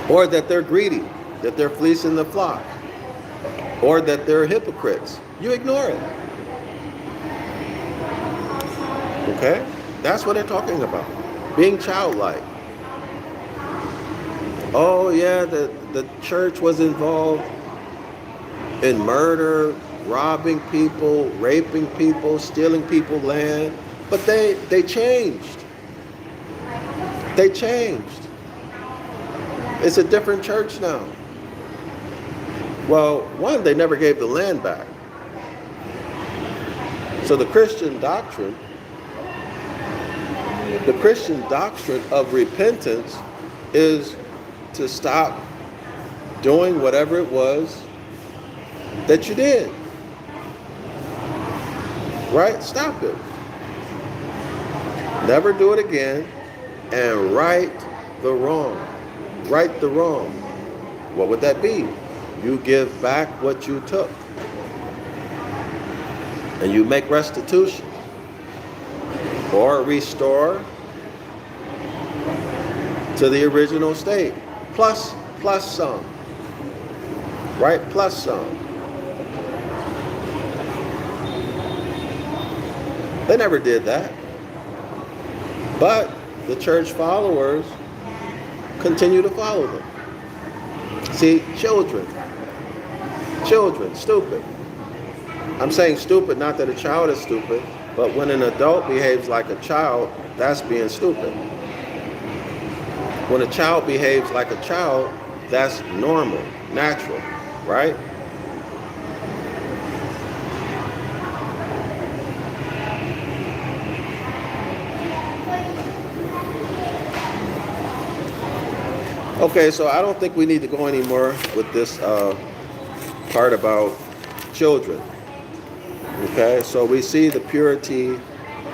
Or that they're greedy, that they're fleecing the flock, or that they're hypocrites. You ignore it. Okay? That's what they're talking about. Being childlike. Oh yeah, the church was involved in murder, robbing people, raping people, stealing people's land. But they changed. They changed. It's a different church now. Well, one, they never gave the land back. So the Christian doctrine of repentance is to stop doing whatever it was that you did. Right? Stop it. Never do it again, and right the wrong. Right the wrong. What would that be? You give back what you took. And you make restitution. Or restore to the original state. Plus some. Right? Plus some. They never did that. But the church followers continue to follow them. See, children, stupid. I'm saying stupid, not that a child is stupid, but when an adult behaves like a child, that's being stupid. When a child behaves like a child, that's normal, natural, right? Okay, so I don't think we need to go anymore with this part about children. Okay, so we see the purity,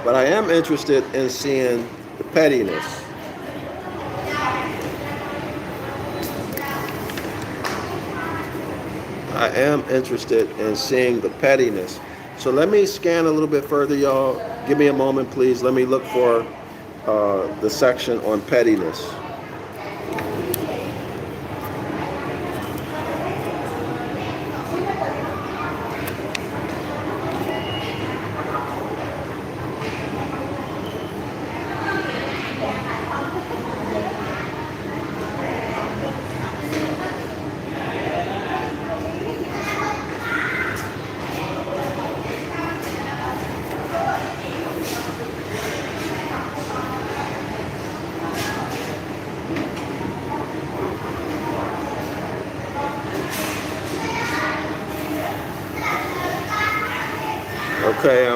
but I am interested in seeing the pettiness. I am interested in seeing the pettiness. So let me scan a little bit further, y'all. Give me a moment, please. Let me look for the section on pettiness.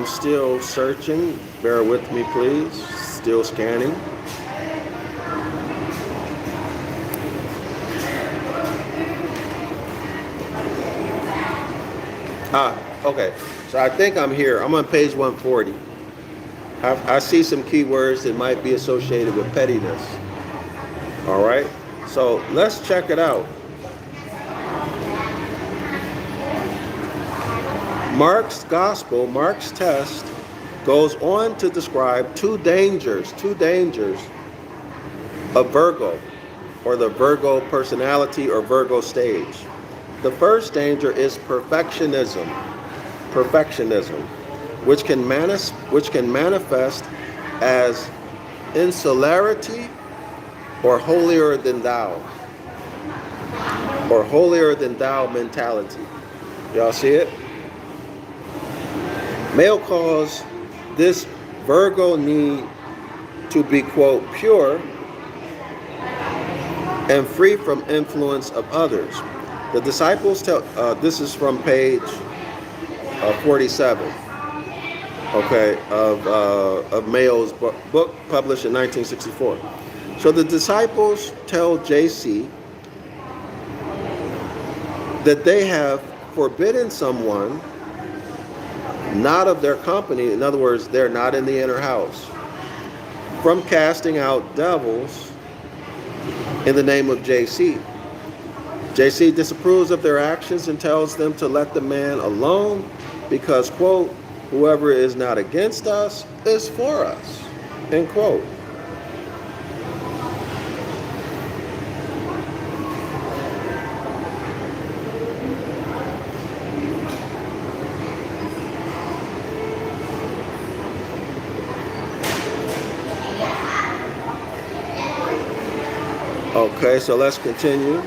I'm still searching. Bear with me, please. Still scanning. Okay. So I think I'm here. I'm on page 140. I see some keywords that might be associated with pettiness. All right. So let's check it out. Mark's gospel, Mark's test, goes on to describe two dangers of Virgo, or the Virgo personality or Virgo stage. The first danger is perfectionism, which can manifest as insularity or holier than thou mentality. Y'all see it? May cause this Virgo need to be, quote, pure and free from influence of others. The disciples tell, this is from page 47, okay, of Mayo's book published in 1964. So the disciples tell JC that they have forbidden someone not of their company, in other words, they're not in the inner house, from casting out devils in the name of JC. JC disapproves of their actions and tells them to let the man alone because, quote, whoever is not against us is for us, end quote. Okay, so let's continue.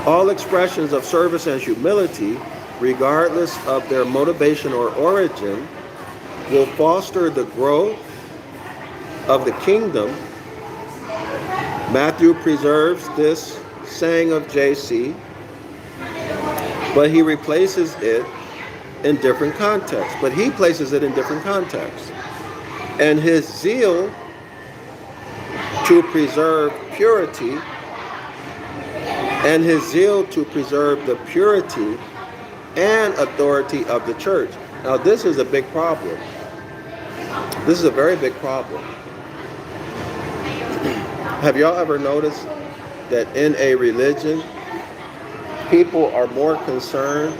All expressions of service and humility, regardless of their motivation or origin, will foster the growth of the kingdom. Matthew preserves this saying of JC, but he replaces it in different contexts. But he places it in different contexts. And his zeal to preserve purity, and the purity and authority of the church. Now, this is a big problem. This is a very big problem. Have y'all ever noticed that in a religion, people are more concerned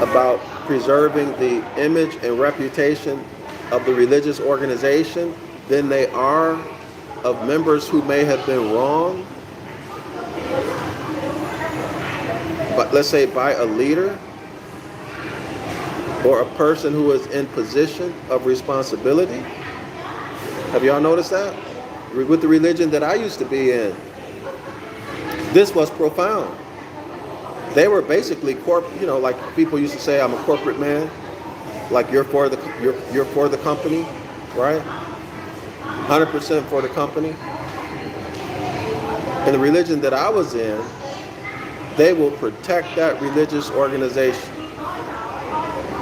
about preserving the image and reputation of the religious organization than they are of members who may have been wrong, but let's say by a leader or a person who is in position of responsibility? Have y'all noticed that? With the religion that I used to be in, this was profound. They were basically like people used to say, I'm a corporate man. Like you're for the company, right? 100% for the company. In the religion that I was in, they will protect that religious organization.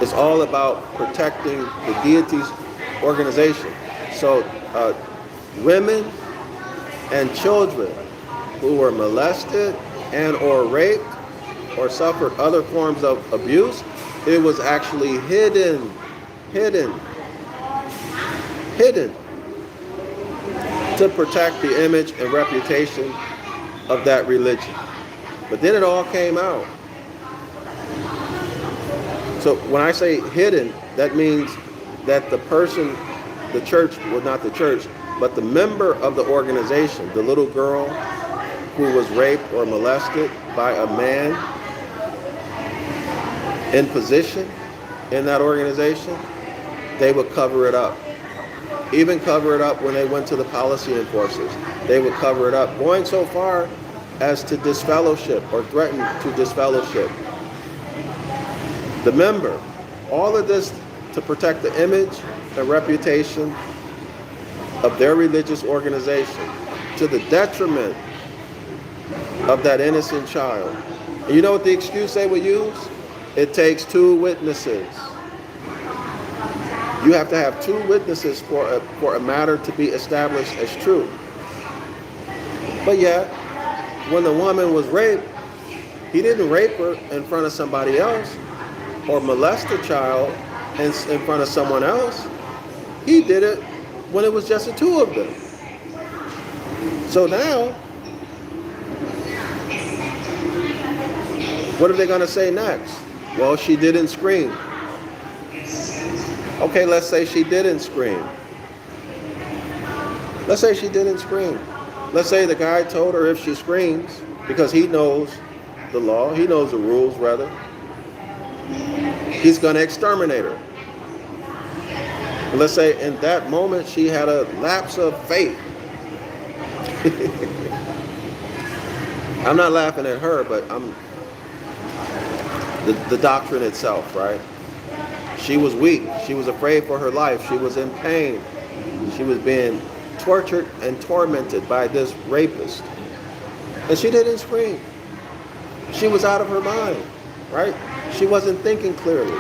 It's all about protecting the deity's organization. So women and children who were molested and or raped or suffered other forms of abuse, it was actually hidden to protect the image and reputation of that religion. But then it all came out. So when I say hidden, that means that the person, the church, well, not the church, but the member of the organization, the little girl who was raped or molested by a man in position in that organization, they would cover it up. Even cover it up when they went to the policy enforcers. They would cover it up, going so far as to disfellowship or threaten to disfellowship the member. All of this to protect the image and reputation of their religious organization, to the detriment of that innocent child. And you know what the excuse they would use? It takes 2 witnesses. You have to have 2 witnesses for a matter to be established as true. But yet, when the woman was raped, he didn't rape her in front of somebody else or molest the child in front of someone else. He did it when it was just the 2 of them. So now, what are they going to say next? Well, she didn't scream. Okay, let's say she didn't scream. Let's say she didn't scream. Let's say the guy told her if she screams, because he knows the law, he knows the rules rather, he's going to exterminate her. Let's say in that moment she had a lapse of faith. I'm not laughing at her, but I'm the doctrine itself, right? She was weak. She was afraid for her life. She was in pain. She was being tortured and tormented by this rapist. And she didn't scream. She was out of her mind, right? She wasn't thinking clearly.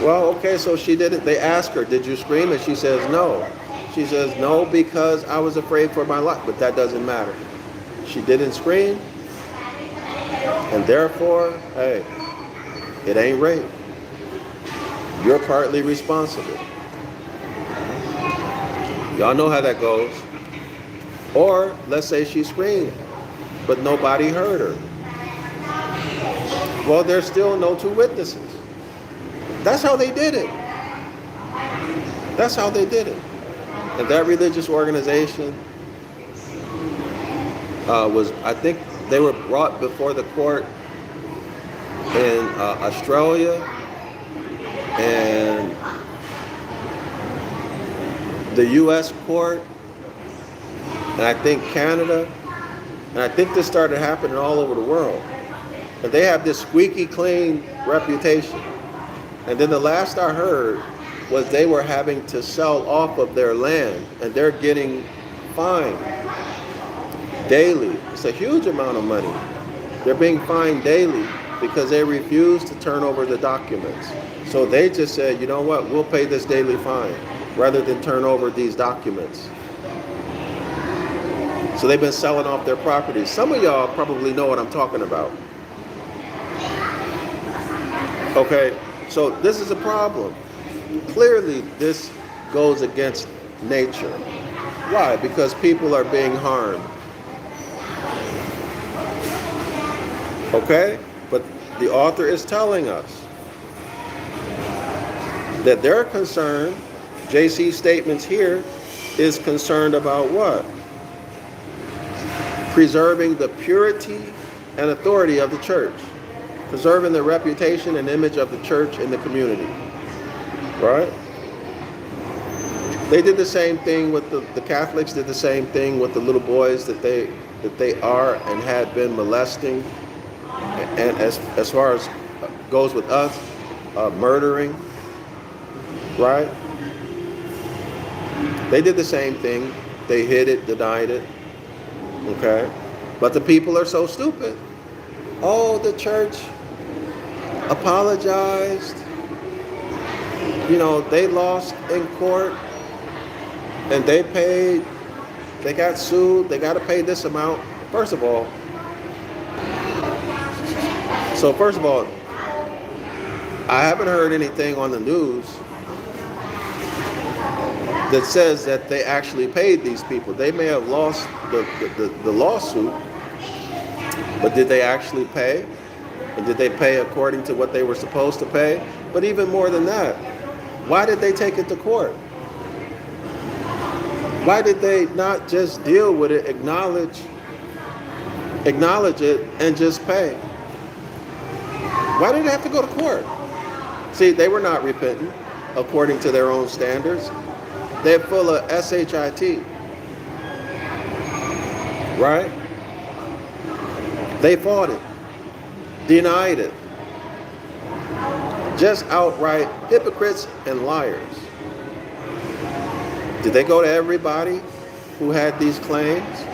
Well, okay, so she didn't. They asked her, did you scream? And she says, no. She says, no, because I was afraid for my life. But that doesn't matter. She didn't scream. And therefore, hey, it ain't rape. You're partly responsible. Y'all know how that goes. Or let's say she screamed, but nobody heard her. Well, there's still no 2 witnesses. That's how they did it. That's how they did it. And that religious organization was, I think they were brought before the court in Australia and the U.S. court, and I think Canada, and I think this started happening all over the world. And they have this squeaky clean reputation. And then the last I heard was they were having to sell off of their land, and they're getting fined daily. It's a huge amount of money. They're being fined daily because they refuse to turn over the documents. So they just said, you know what, we'll pay this daily fine rather than turn over these documents. So they've been selling off their properties. Some of y'all probably know what I'm talking about. Okay, so this is a problem. Clearly, this goes against nature. Why? Because people are being harmed. Okay? But the author is telling us that their concern, JC's statements here, is concerned about what? Preserving the purity and authority of the church. Preserving the reputation and image of the church in the community. Right? They did the same thing with the Catholics did the same thing with the little boys that they are and had been molesting. And as far as goes with us, murdering. Right? They did the same thing. They hid it, denied it. Okay? But the people are so stupid. Oh, the church apologized. You know, they lost in court and they paid, they got sued, they got to pay this amount. First of all, I haven't heard anything on the news that says that they actually paid these people. They may have lost the lawsuit, but did they actually pay? And did they pay according to what they were supposed to pay? But even more than that, why did they take it to court? Why did they not just deal with it, acknowledge it, and just pay? Why did it have to go to court? See, they were not repentant according to their own standards. They're full of SHIT. Right? They fought it, denied it. Just outright hypocrites and liars. Did they go to everybody who had these claims?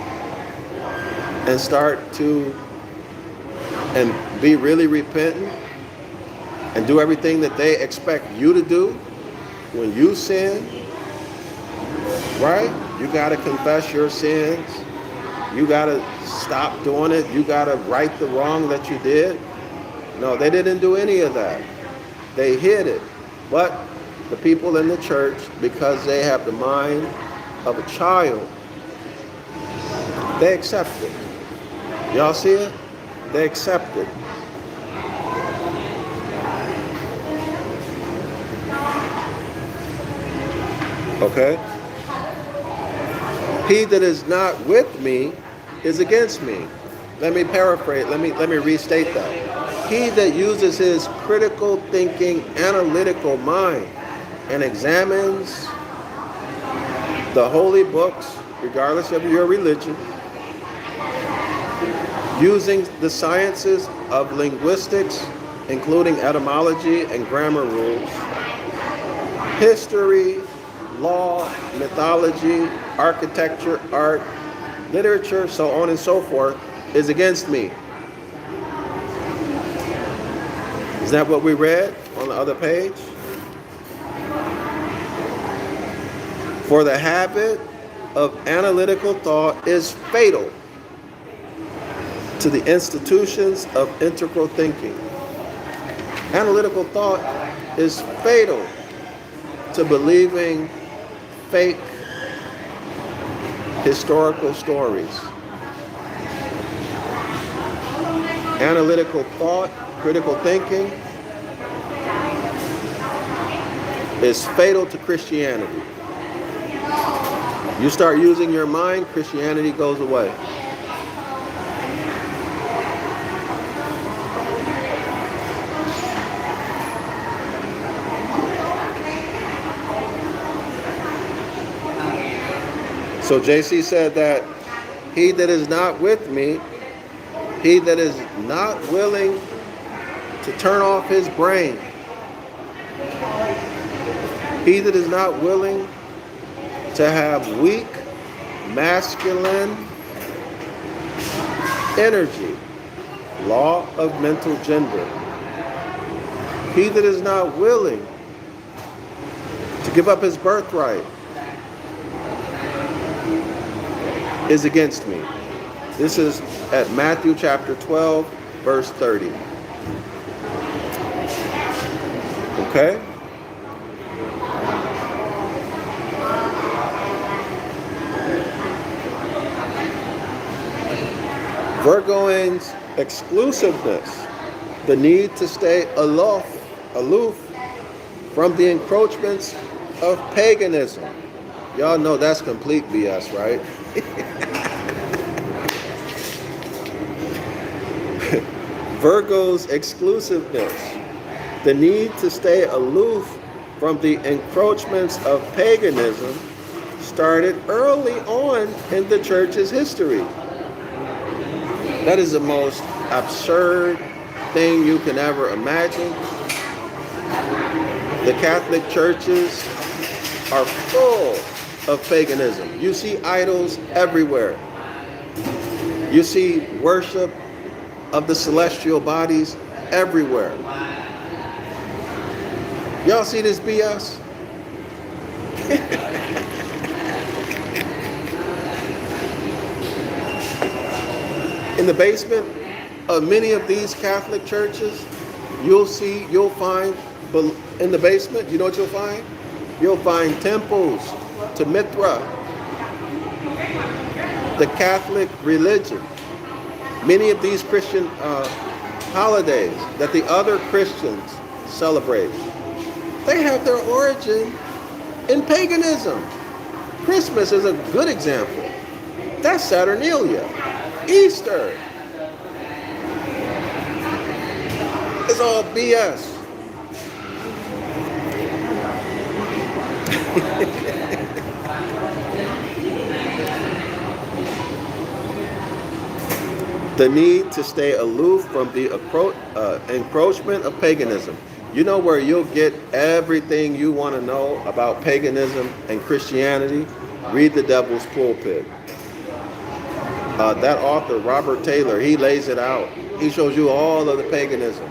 and start to and be really repentant and do everything that they expect you to do when you sin, right? You got to confess your sins. You got to stop doing it. You got to right the wrong that you did. No, they didn't do any of that. They hid it. But the people in the church, because they have the mind of a child, they accept it. Y'all see it? They accept it. Okay? He that is not with me is against me. Let me paraphrase, let me restate that. He that uses his critical thinking, analytical mind and examines the holy books, regardless of your religion, using the sciences of linguistics, including etymology and grammar rules, history, law, mythology, architecture, art, literature, so on and so forth, is against me. Is that what we read on the other page? For the habit of analytical thought is fatal to the institutions of integral thinking. Analytical thought is fatal to believing fake historical stories. Analytical thought, critical thinking, is fatal to Christianity. You start using your mind, Christianity goes away. So JC said that he that is not with me, he that is not willing to turn off his brain, he that is not willing to have weak, masculine energy, law of mental gender, he that is not willing to give up his birthright, is against me. This is at Matthew chapter 12, verse 30. Okay? Virgoing's exclusiveness, the need to stay aloof from the encroachments of paganism. Y'all know that's complete BS, right? Virgo's exclusiveness, the need to stay aloof from the encroachments of paganism, started early on in the church's history. That is the most absurd thing you can ever imagine. The Catholic churches are full of paganism. You see idols everywhere. You see worship of the celestial bodies everywhere. Y'all see this BS? In the basement of many of these Catholic churches, you'll find in the basement, you know what you'll find? You'll find temples to Mithra, the Catholic religion. Many of these Christian holidays that the other Christians celebrate, they have their origin in paganism. Christmas is a good example. That's Saturnalia. Easter. It's all BS. The need to stay aloof from the encroachment of paganism. You know where you'll get everything you want to know about paganism and Christianity? Read the Devil's Pulpit. That author, Robert Taylor, he lays it out. He shows you all of the paganism,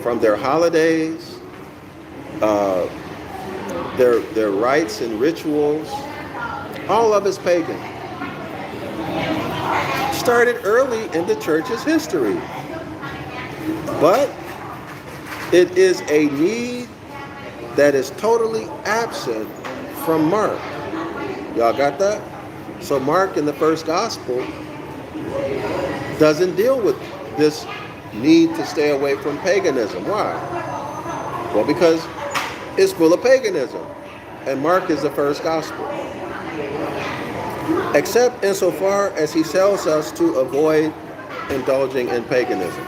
from their holidays, uh, their rites and rituals. All of it's pagan. Started early in the church's history. But it is a need that is totally absent from Mark. Y'all got that? So Mark in the first gospel doesn't deal with this need to stay away from paganism. Why? Well, because it's full of paganism. And Mark is the first gospel. Except insofar as he tells us to avoid indulging in paganism.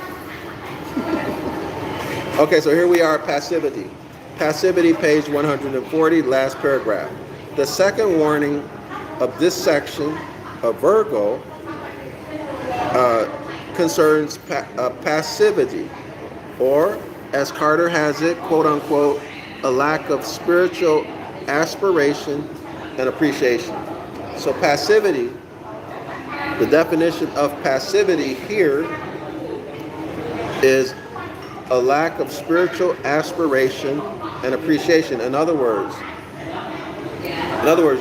Okay, so here we are, passivity. Passivity, page 140, last paragraph. The second warning of this section of Virgo concerns passivity, or as Carter has it, quote unquote, a lack of spiritual aspiration and appreciation. So passivity, the definition of passivity here is a lack of spiritual aspiration and appreciation. In other words,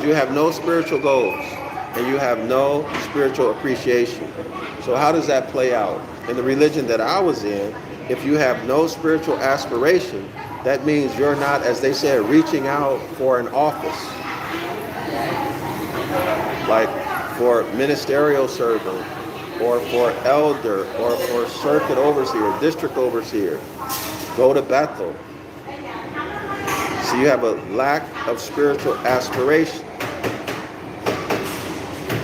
you have no spiritual goals and you have no spiritual appreciation. So how does that play out? In the religion that I was in, if you have no spiritual aspiration, that means you're not, as they say, reaching out for an office. Like for ministerial servant, or for elder, or for circuit overseer, district overseer. Go to Bethel. So you have a lack of spiritual aspiration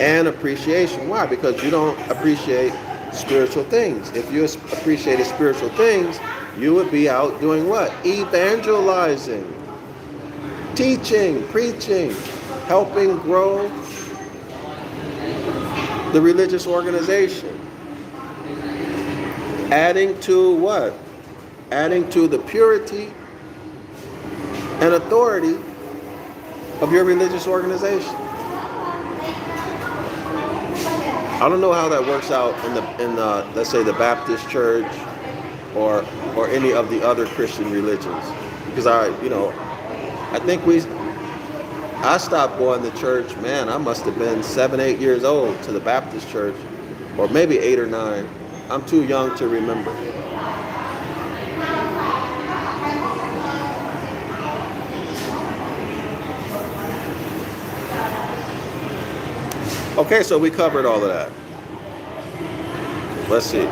and appreciation. Why? Because you don't appreciate spiritual things. If you appreciated spiritual things, you would be out doing what? Evangelizing, teaching, preaching, helping grow the religious organization. Adding to what? Adding to the purity and authority of your religious organization. I don't know how that works out in let's say the Baptist church or any of the other Christian religions, because I think I stopped going to church, man, I must have been 7, 8 years old, to the Baptist church, or maybe 8 or 9. I'm too young to remember. Okay, so we covered all of that. Let's see.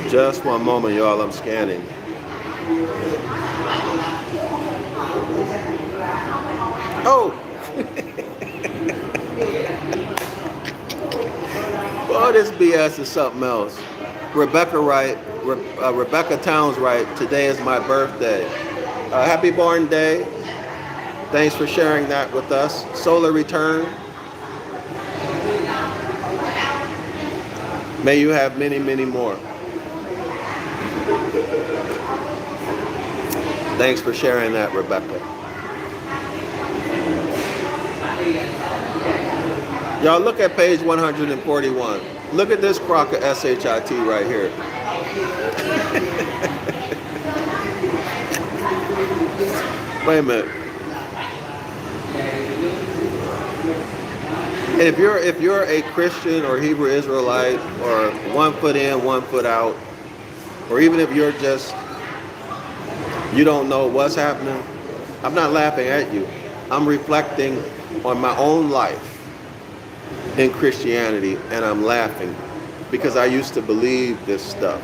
Just one moment, y'all, I'm scanning. Oh! Well, this BS is something else. Rebecca Towns writes, today is my birthday. Happy born day. Thanks for sharing that with us. Solar return. May you have many, many more. Thanks for sharing that, Rebecca. Y'all look at page 141. Look at this crock of Shit right here. Wait a minute. If you're a Christian or Hebrew Israelite, or 1 foot in, 1 foot out, or even if you're just, you don't know what's happening, I'm not laughing at you. I'm reflecting on my own life in Christianity, and I'm laughing because I used to believe this stuff.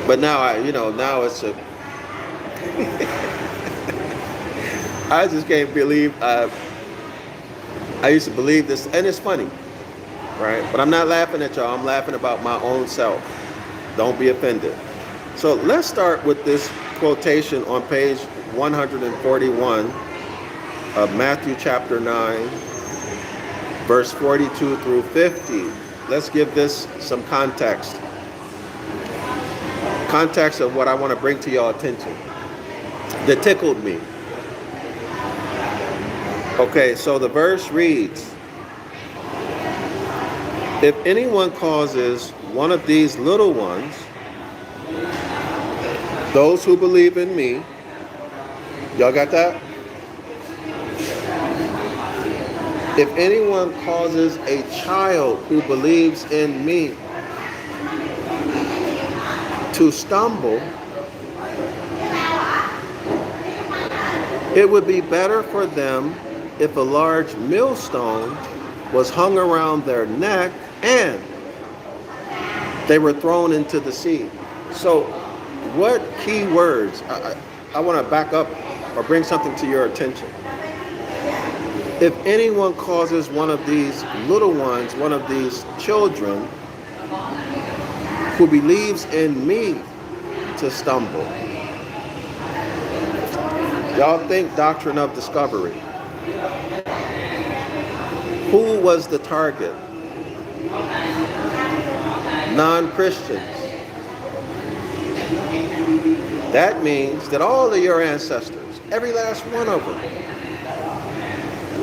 But now now it's a I just can't believe I used to believe this, and it's funny, right? But I'm not laughing at y'all. I'm laughing about my own self. Don't be offended. So let's start with this quotation on page 141 of Matthew chapter 9, verse 42 through 50. Let's give this some context. Context of what I want to bring to your attention that tickled me. Okay, so the verse reads, if anyone causes one of these little ones, those who believe in me, y'all got that? If anyone causes a child who believes in me to stumble, it would be better for them if a large millstone was hung around their neck and they were thrown into the sea. So what key words? I want to back up or bring something to your attention. If anyone causes one of these little ones, one of these children who believes in me to stumble. Y'all think doctrine of discovery. Who was the target? Non-Christians. That means that all of your ancestors, every last one of them,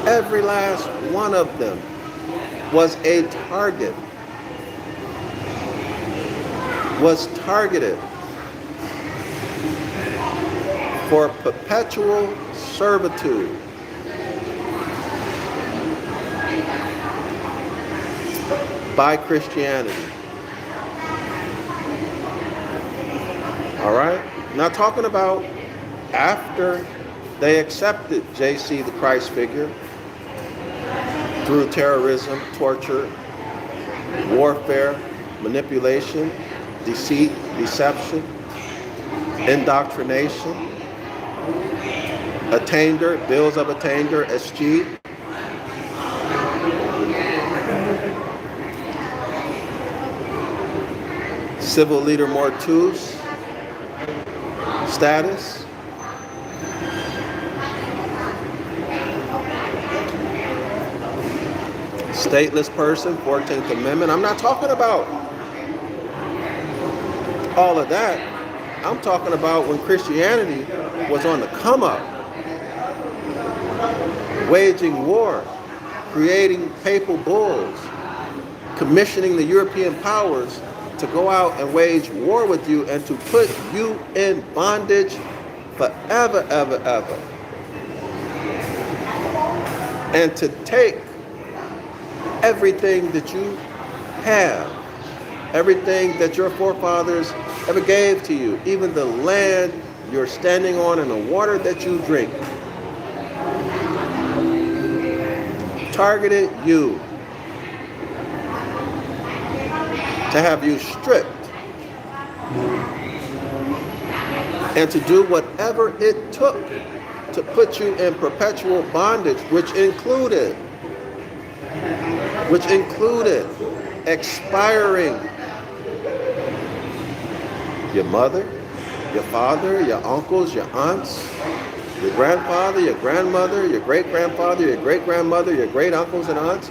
every last one of them was a target, was targeted for perpetual servitude. By Christianity. All right? Not talking about after they accepted JC, the Christ figure, through terrorism, torture, warfare, manipulation, deceit, deception, indoctrination, attainder, bills of attainder, Escheat, civil leader Mortuus status, stateless person, 14th Amendment. I'm not talking about all of that. I'm talking about when Christianity was on the come up, waging war, creating papal bulls, commissioning the European powers to go out and wage war with you and to put you in bondage forever, ever, ever. And to take everything that you have, everything that your forefathers ever gave to you, even the land you're standing on and the water that you drink, targeted you to have you stripped and to do whatever it took to put you in perpetual bondage, which included expiring your mother, your father, your uncles, your aunts, your grandfather, your grandmother, your great-grandfather, your great-grandmother, your great-uncles and aunts,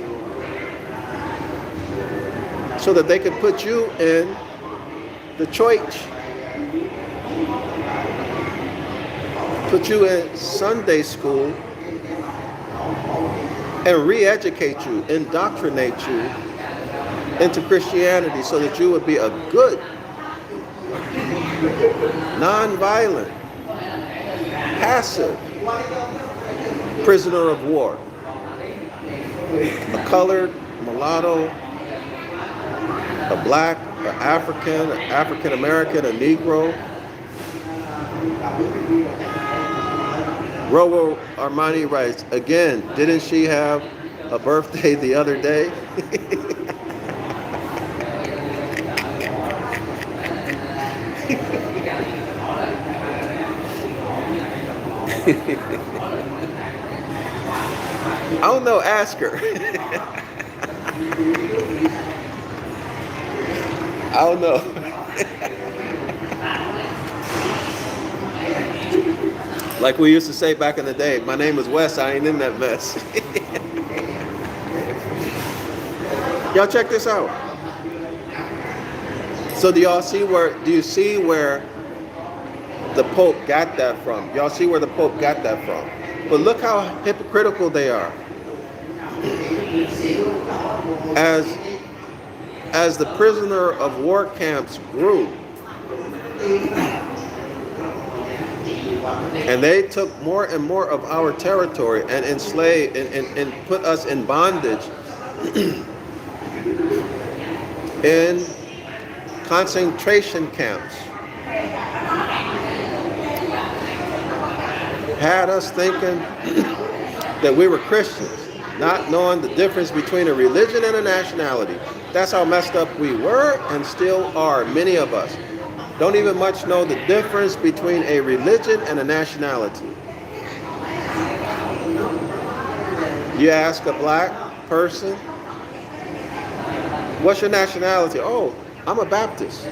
so that they could put you in the church, put you in Sunday school, and re-educate you, indoctrinate you into Christianity so that you would be a good, non-violent, passive prisoner of war, a colored, mulatto, a black, an African American, a Negro. Robo Armani writes, again, didn't she have a birthday the other day? I don't know, ask her. I don't know. Like we used to say back in the day, my name is Wes, I ain't in that mess. Y'all check this out. So do you see where the Pope got that from? Y'all see where the Pope got that from? But look how hypocritical they are. As the prisoner of war camps grew, and they took more and more of our territory and enslaved and put us in bondage in concentration camps, had us thinking that we were Christians, not knowing the difference between a religion and a nationality. That's how messed up we were and still are. Many of us don't even much know the difference between a religion and a nationality. You ask a black person, what's your nationality? Oh, I'm a Baptist.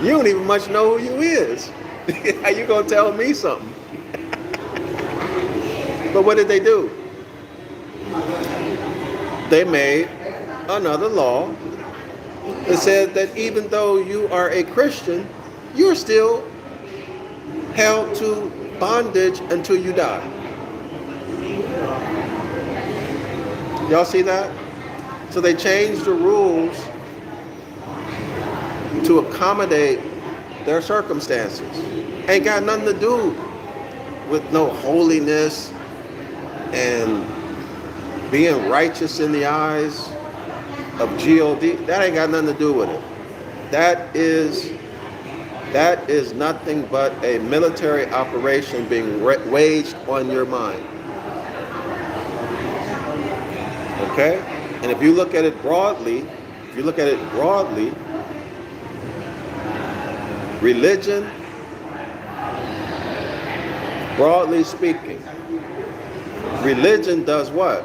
You don't even much know who you is. How you gonna tell me something? But what did they do? They made another law that said that even though you are a Christian, you're still held to bondage until you die. Y'all see that? So they changed the rules to accommodate their circumstances. Ain't got nothing to do with no holiness and being righteous in the eyes of God. That ain't got nothing to do with it. That is nothing but a military operation being waged on your mind. Okay? And if you look at it broadly, religion, broadly speaking, religion does what?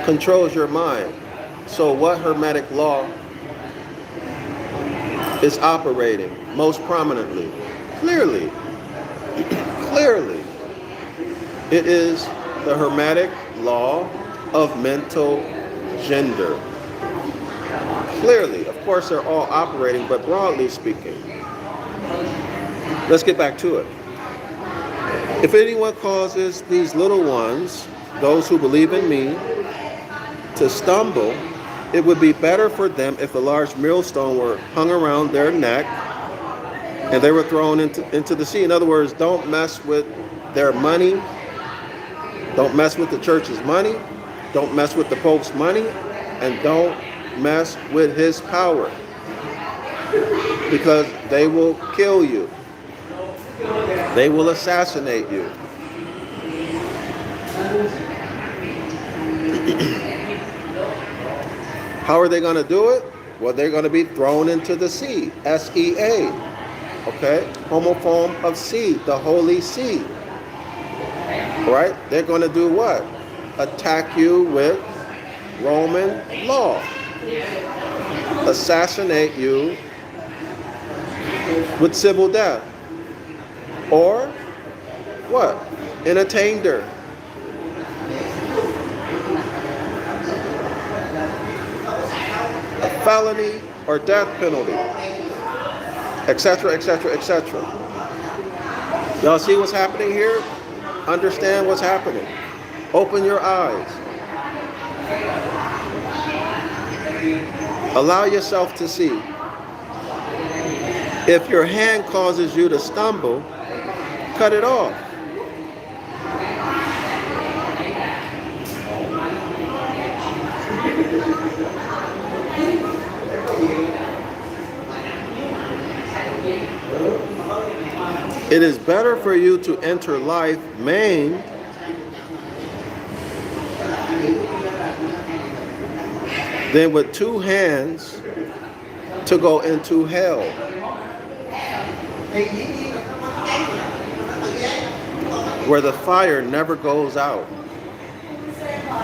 Controls your mind. So what Hermetic law is operating most prominently? Clearly, it is the Hermetic law of mental gender. Clearly, of course they're all operating, but broadly speaking. Let's get back to it. If anyone causes these little ones, those who believe in me, to stumble, it would be better for them if a large millstone were hung around their neck and they were thrown into the sea. In other words, don't mess with their money. Don't mess with the church's money. Don't mess with the Pope's money. And don't mess with his power. Because they will kill you. They will assassinate you. How are they going to do it? Well, they're going to be thrown into the sea. SEA. Okay? Homophone of sea, the Holy See. All right? They're going to do what? Attack you with Roman law. Assassinate you with civil death. Or what? An attainder. A felony or death penalty. Etc., etc., etc. Y'all see what's happening here? Understand what's happening. Open your eyes. Allow yourself to see. If your hand causes you to stumble, cut it off. It is better for you to enter life maimed than with two hands to go into hell. where the fire never goes out.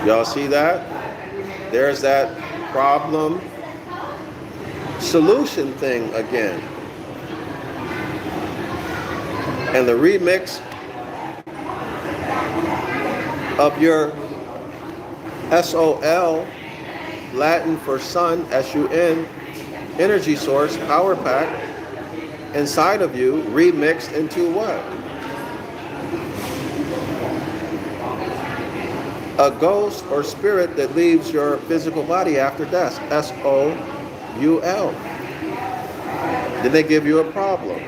Y'all see that? There's that problem solution thing again. And the remix of your SOL, Latin for sun, S-U-N, energy source, power pack, inside of you, remixed into what? A ghost or spirit that leaves your physical body after death, S-O-U-L. Then they give you a problem.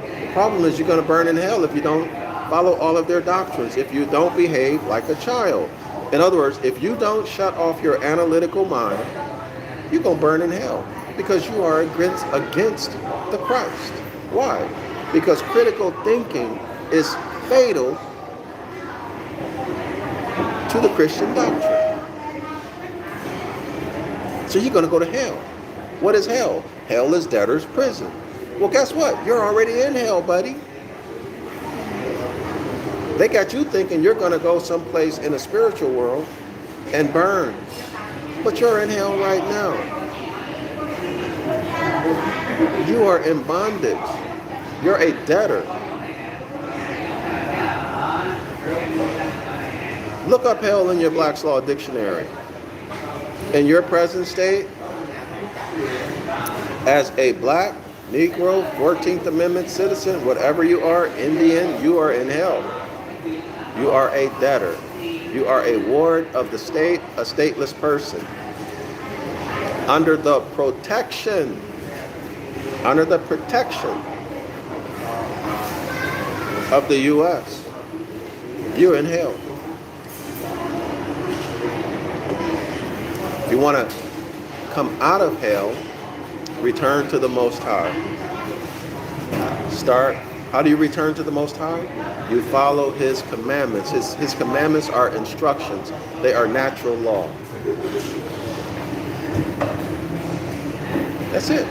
The problem is you're going to burn in hell if you don't follow all of their doctrines, if you don't behave like a child. In other words, if you don't shut off your analytical mind, you're going to burn in hell because you are against the Christ. Why? Because critical thinking is fatal to the Christian doctrine. So you're going to go to hell. What is hell? Hell is debtor's prison. Well, guess what? You're already in hell, buddy. They got you thinking you're going to go someplace in a spiritual world and burn. But you're in hell right now. You are in bondage. You're a debtor. Look up hell in your Black's Law Dictionary. In your present state, as a black, Negro, 14th Amendment citizen, whatever you are, Indian, you are in hell. You are a debtor. You are a ward of the state, a stateless person. Under the protection of the U.S., you're in hell. If you want to come out of hell, return to the Most High. How do you return to the Most High? You follow His commandments. His commandments are instructions. They are natural law. That's it.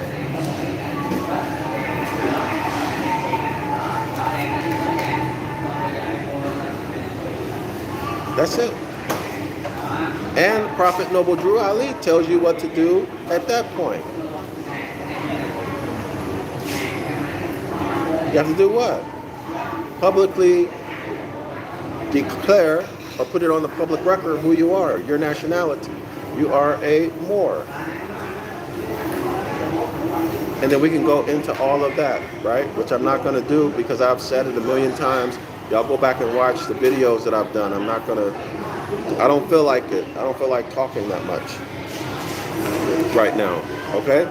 That's it. And Prophet Noble Drew Ali tells you what to do at that point. You have to do what? Publicly declare or put it on the public record who you are, your nationality. You are a Moor. And then we can go into all of that, right? Which I'm not going to do because I've said it a million times. Y'all go back and watch the videos that I've done. I don't feel like it. I don't feel like talking that much right now, okay?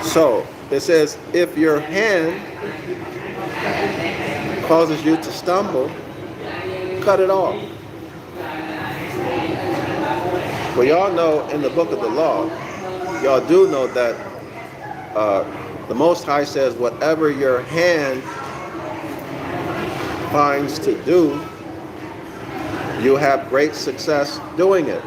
So, it says, if your hand causes you to stumble, cut it off. Well, y'all know in the book of the law, y'all do know that the Most High says, whatever your hand finds to do, you have great success doing it.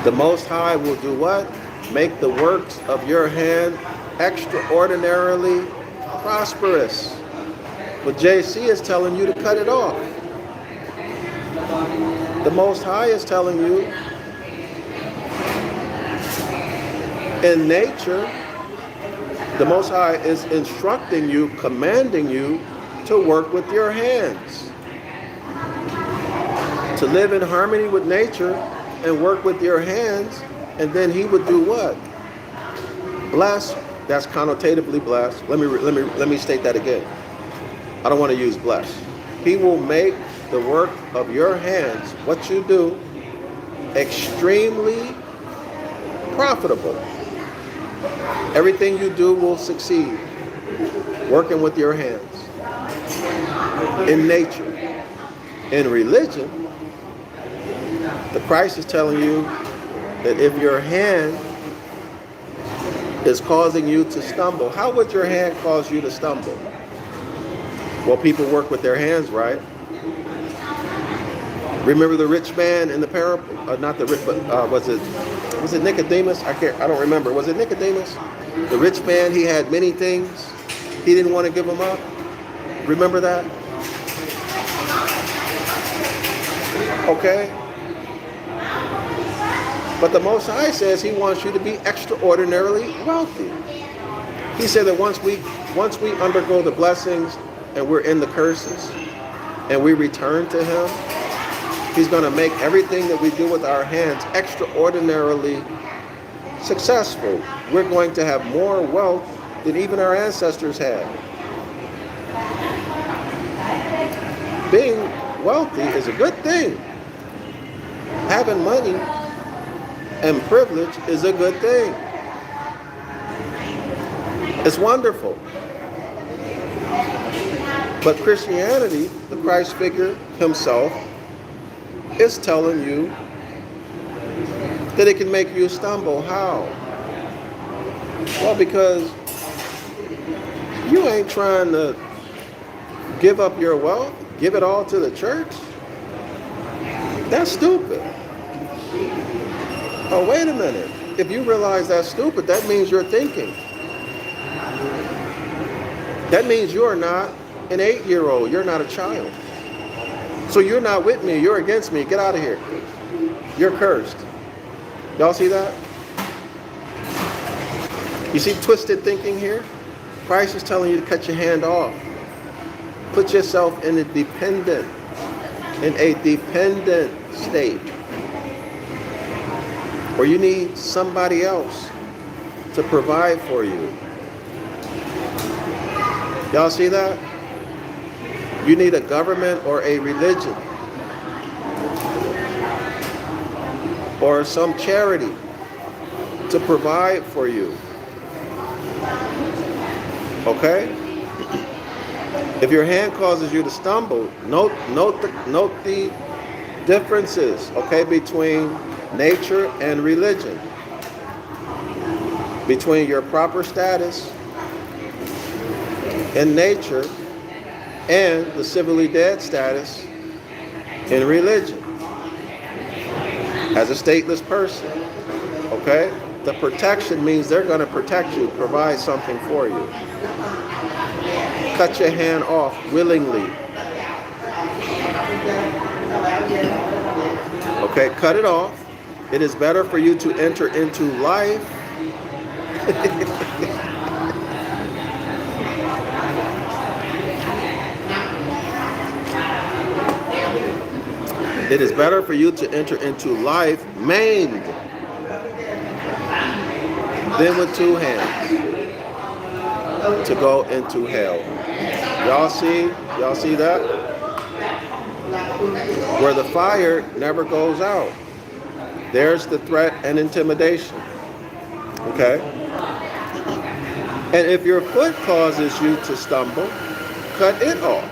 The Most High will do what? Make the works of your hand extraordinarily prosperous. But JC is telling you to cut it off. The Most High is telling you, in nature, the Most High is instructing you, commanding you to work with your hands. To live in harmony with nature and work with your hands, and then He would do what? Bless. That's connotatively bless. Let me state that again. I don't want to use bless. He will make the work of your hands, what you do, extremely profitable. Everything you do will succeed. Working with your hands. In nature. In religion, the Christ is telling you that if your hand is causing you to stumble, how would your hand cause you to stumble? Well, people work with their hands, right? Remember the rich man in the parable? Not the rich, but was it Nicodemus? I don't remember. Was it Nicodemus? The rich man, he had many things, He didn't want to give them up. Remember that? Okay? But the Most High says he wants you to be extraordinarily wealthy. He said that once we undergo the blessings and we're in the curses and we return to him, he's going to make everything that we do with our hands extraordinarily successful. We're going to have more wealth than even our ancestors had. Being wealthy is a good thing. Having money and privilege is a good thing. It's wonderful. But Christianity, the Christ figure himself, is telling you that it can make you stumble. How? Well, because you ain't trying to give up your wealth, give it all to the church. That's stupid. Oh, wait a minute. If you realize that's stupid, that means you're thinking. That means you're not an 8-year-old. You're not a child. So you're not with me. You're against me. Get out of here. You're cursed. Y'all see that? You see twisted thinking here? Christ is telling you to cut your hand off. Put yourself in a dependent state. Or you need somebody else to provide for you. Y'all see that? You need a government or a religion or some charity to provide for you. Okay? If your hand causes you to stumble, note the differences, okay, between nature and religion, between your proper status in nature and the civilly dead status in religion as a stateless person. Okay? The protection means they're going to protect you, provide something for you. Cut your hand off willingly. Okay, cut it off. It is better for you to enter into life it is better for you to enter into life maimed than with 2 hands to go into hell. Y'all see that? Where the fire never goes out. There's the threat and intimidation. Okay? And if your foot causes you to stumble, cut it off.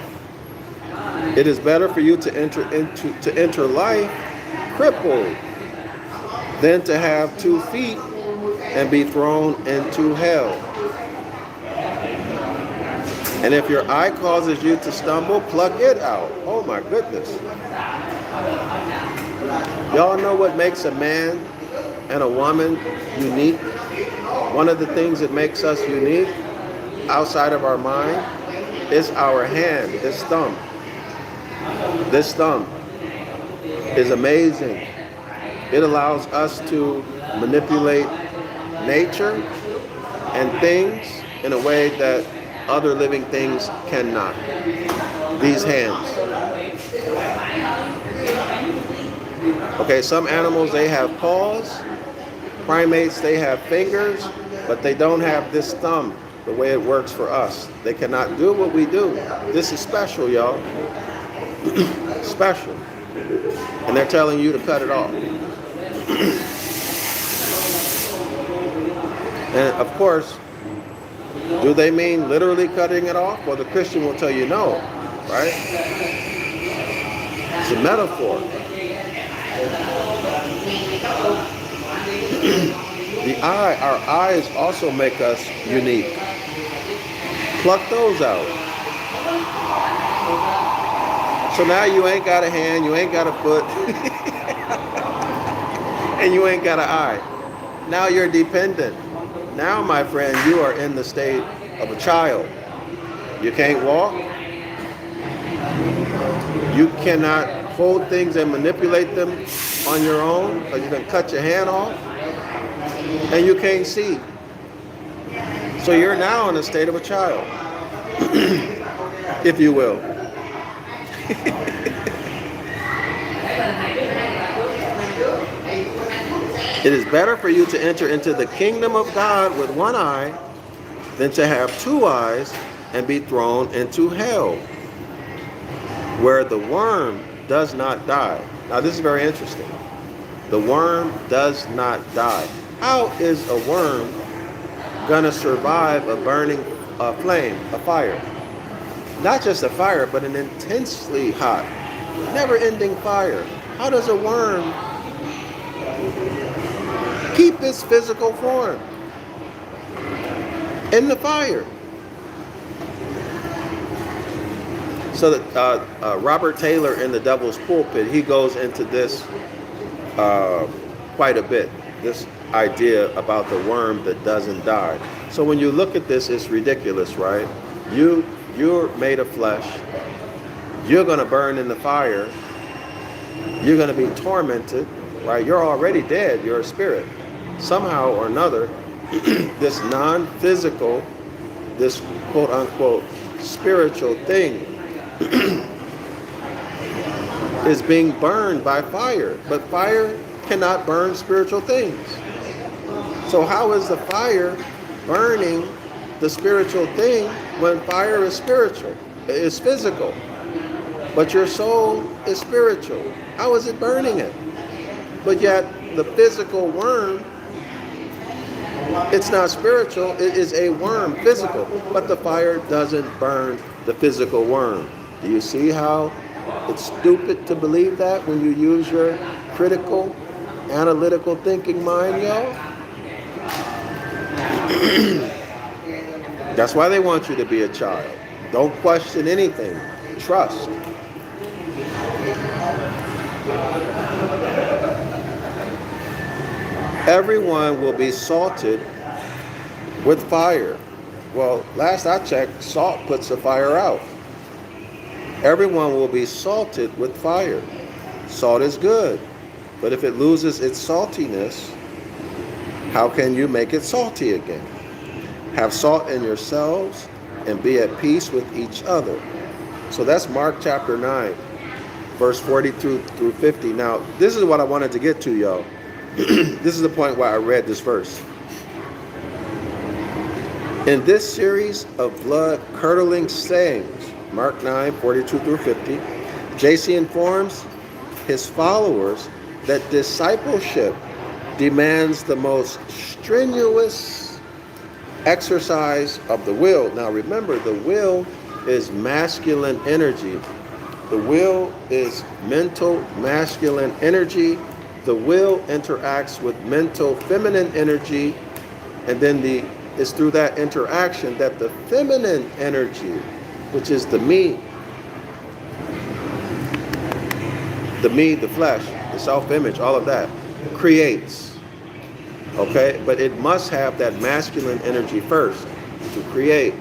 It is better for you to enter life crippled than to have 2 feet and be thrown into hell. And if your eye causes you to stumble, pluck it out. Oh my goodness. Y'all know what makes a man and a woman unique? One of the things that makes us unique outside of our mind is our hand, this thumb. This thumb is amazing. It allows us to manipulate nature and things in a way that other living things cannot. These hands. Okay, some animals, they have paws. Primates, they have fingers, but they don't have this thumb the way it works for us. They cannot do what we do. This is special, y'all. Special. And they're telling you to cut it off. And of course, do they mean literally cutting it off? Well, the Christian will tell you no, right? It's a metaphor. Our eyes also make us unique. Pluck those out. So now you ain't got a hand, you ain't got a foot, and you ain't got an eye. Now you're dependent. Now, my friend, you are in the state of a child. You can't walk. You cannot hold things and manipulate them on your own, or you can cut your hand off. And you can't see. So you're now in a state of a child, if you will. It is better for you to enter into the kingdom of God with one eye than to have two eyes and be thrown into hell, where the worm does not die. Now this is very interesting. The worm does not die. How is a worm gonna survive a burning flame, a fire? Not just a fire, but an intensely hot, never-ending fire. How does a worm keep its physical form in the fire? So that Robert Taylor in The Devil's Pulpit, he goes into this quite a bit, this idea about the worm that doesn't die. So when you look at this, it's ridiculous, right? You're made of flesh. You're going to burn in the fire. You're going to be tormented, right? You're already dead. You're a spirit. Somehow or another, this non-physical, this quote-unquote spiritual thing is being burned by fire. But fire cannot burn spiritual things. So how is the fire burning the spiritual thing when fire is spiritual, is physical? But your soul is spiritual. How is it burning it? But yet the physical worm, it's not spiritual, it is a worm, physical. But the fire doesn't burn the physical worm. Do you see how it's stupid to believe that when you use your critical, analytical thinking mind, y'all? That's why they want you to be a child. Don't question anything. Trust. Everyone will be salted with fire. Well, last I checked, salt puts the fire out. Everyone will be salted with fire. Salt is good, but if it loses its saltiness, how can you make it salty again? Have salt in yourselves and be at peace with each other. So that's Mark chapter 9, verse 42 through 50. Now, this is what I wanted to get to, y'all. This is the point why I read this verse. In this series of blood-curdling sayings, Mark 9, 42 through 50, JC informs his followers that discipleship demands the most strenuous exercise of the will. Now remember, the will is masculine energy. The will is mental masculine energy. The will interacts with mental feminine energy, and then it's through that interaction that the feminine energy, which is the me, the flesh, the self-image, all of that, creates. Okay? But it must have that masculine energy first to create.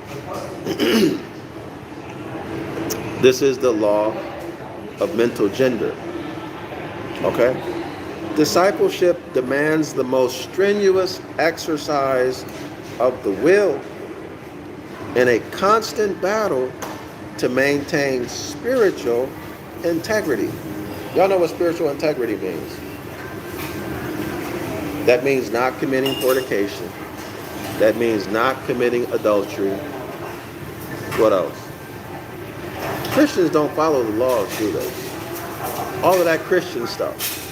This is the law of mental gender. Okay? Discipleship demands the most strenuous exercise of the will in a constant battle to maintain spiritual integrity. Y'all know what spiritual integrity means. That means not committing fornication. That means not committing adultery. What else? Christians don't follow the laws, do they? All of that Christian stuff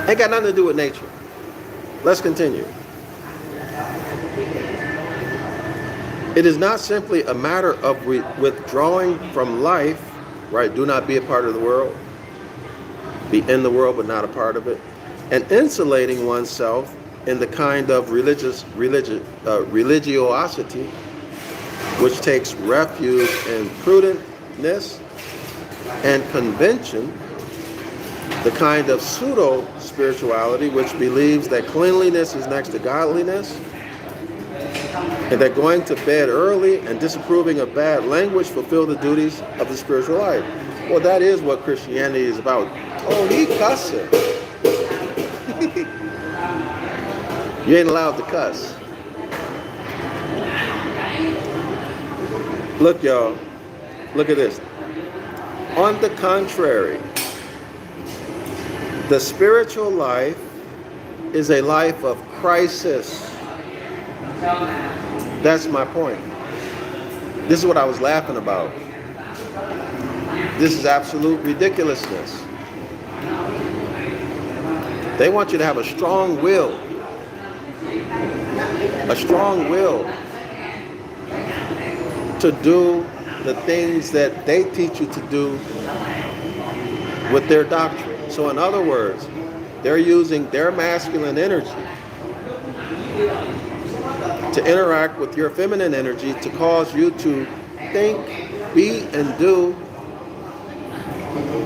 ain't got nothing to do with nature. Let's continue. It is not simply a matter of withdrawing from life, right? Do not be a part of the world. Be in the world but not a part of it. And insulating oneself in the kind of religiosity which takes refuge in prudentness and convention, the kind of pseudo-spirituality which believes that cleanliness is next to godliness, And that going to bed early and disapproving of bad language fulfill the duties of the spiritual life. Well, that is what Christianity is about. Oh, he cussing. You ain't allowed to cuss. Look, y'all. Look at this. On the contrary, the spiritual life is a life of crisis. That's my point. This is what I was laughing about. This is absolute ridiculousness. They want you to have a strong will. A strong will to do the things that they teach you to do with their doctrine. So in other words, they're using their masculine energy to interact with your feminine energy to cause you to think, be, and do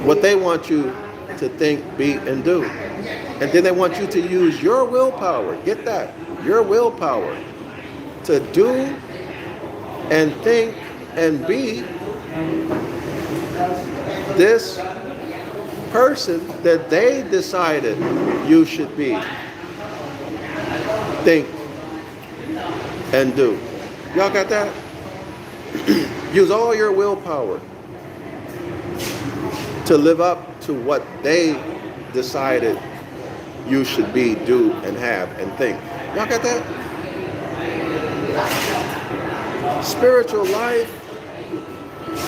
what they want you to think, be, and do. And then they want you to use your willpower, get that, your willpower to do and think and be this person that they decided you should be, think, and do. Y'all got that? Use all your willpower to live up to what they decided you should be, do, and have, and think. Y'all got that? Spiritual life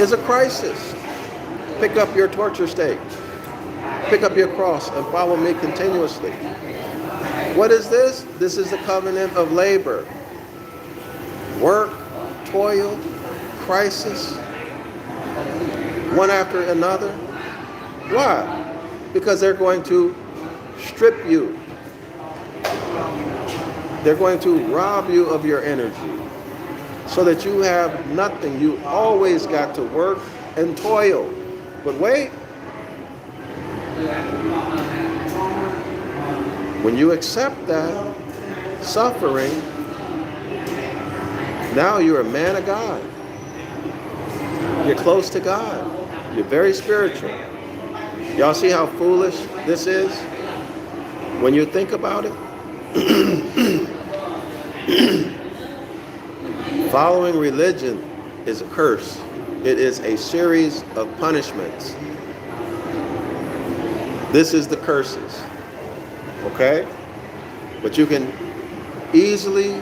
is a crisis. Pick up your torture stake. Pick up your cross and follow me continuously. What is this? This is the covenant of labor. Work, toil, crisis, one after another. Why? Because they're going to strip you. They're going to rob you of your energy so that you have nothing. You always got to work and toil. But wait, when you accept that suffering, now you're a man of God. You're close to God. You're very spiritual. Y'all see how foolish this is when you think about it? Following religion is a curse. It is a series of punishments. This is the curses. Okay? But you can easily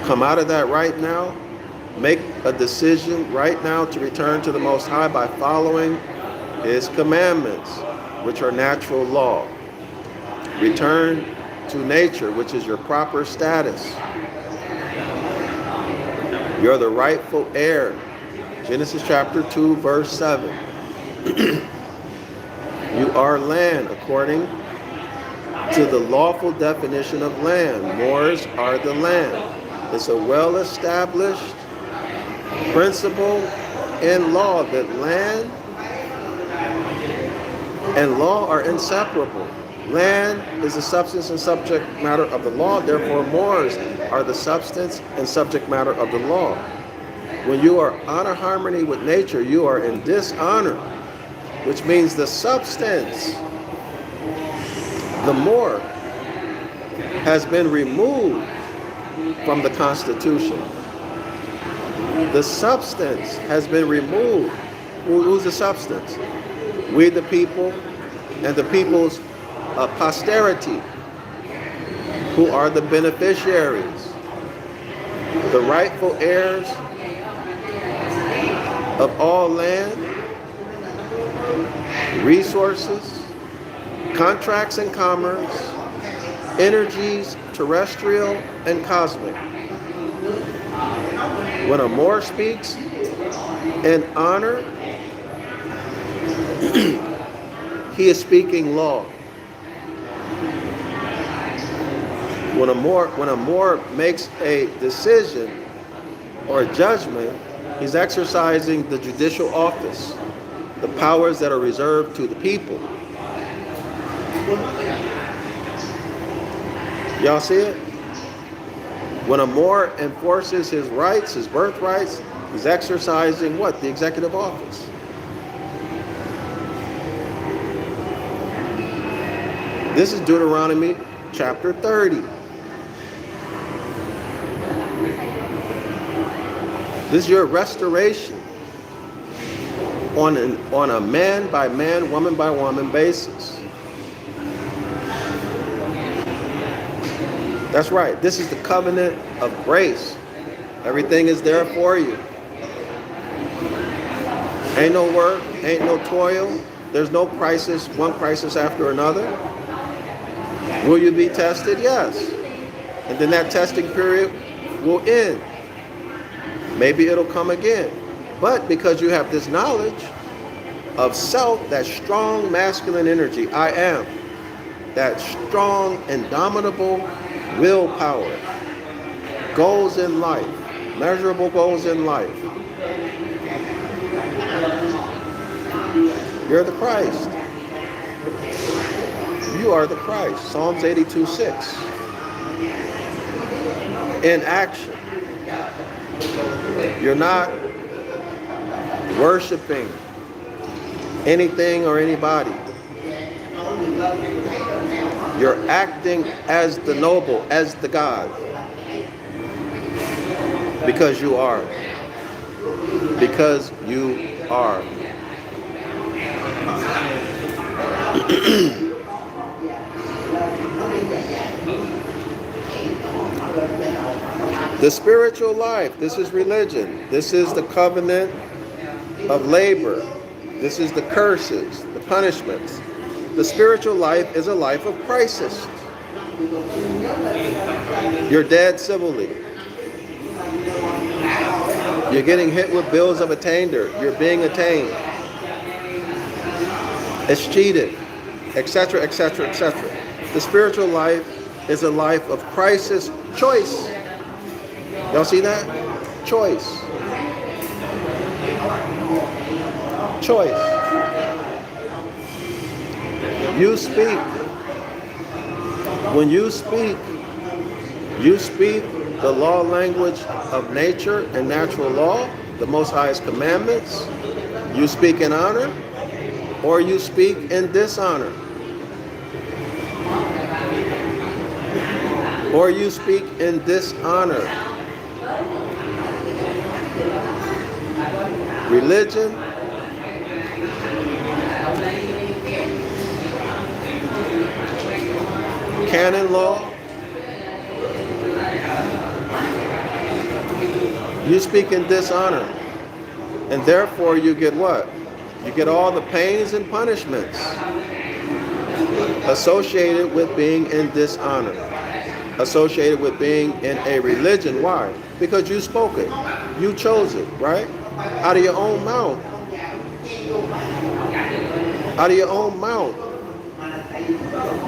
come out of that right now. Make a decision right now to return to the Most High by following His commandments, which are natural law. Return to nature, which is your proper status. You're the rightful heir. Genesis chapter 2, verse 7. You are land according to the lawful definition of land. Moors are the land. It's a well-established principle in law that land and law are inseparable. Land is the substance and subject matter of the law. Therefore, Moors are the substance and subject matter of the law. When you are out of harmony with nature, you are in dishonor, which means the substance, the Moor, has been removed from the Constitution. The substance has been removed. Who's the substance? We the people and the people's posterity, who are the beneficiaries, the rightful heirs of all land, resources, contracts and commerce, energies, terrestrial and cosmic. When a Moor speaks in honor, he is speaking law. When a Moor makes a decision or a judgment, he's exercising the judicial office, the powers that are reserved to the people. Y'all see it? When a Moor enforces his rights, his birthrights, he's exercising what? The executive office. This is Deuteronomy chapter 30. This is your restoration on a man by man, woman by woman basis. That's right. This is the covenant of grace. Everything is there for you. Ain't no work, ain't no toil. There's no crisis, one crisis after another. Will you be tested? Yes. And then that testing period will end. Maybe it'll come again. But because you have this knowledge of self, that strong masculine energy, I am, that strong, indomitable willpower, goals in life, measurable goals in life. You're the Christ. You are the Christ. Psalms 82:6. In action. You're not worshiping anything or anybody. You're acting as the noble, as the God. Because you are. Because you are. The spiritual life, this is religion. This is the covenant of labor. This is the curses, the punishments. The spiritual life is a life of crisis. You're dead civilly. You're getting hit with bills of attainder. You're being attained. Escheated, etc., etc., etc. The spiritual life is a life of crisis choice. Y'all see that? Choice. Choice. You speak. When you speak the law language of nature and natural law, the Most High's commandments. You speak in honor, or you speak in dishonor. Or you speak in dishonor. Religion, canon law, you speak in dishonor, and therefore you get what? You get all the pains and punishments associated with being in dishonor, associated with being in a religion. Why? Because you spoke it. You chose it, right? Out of your own mouth. Out of your own mouth.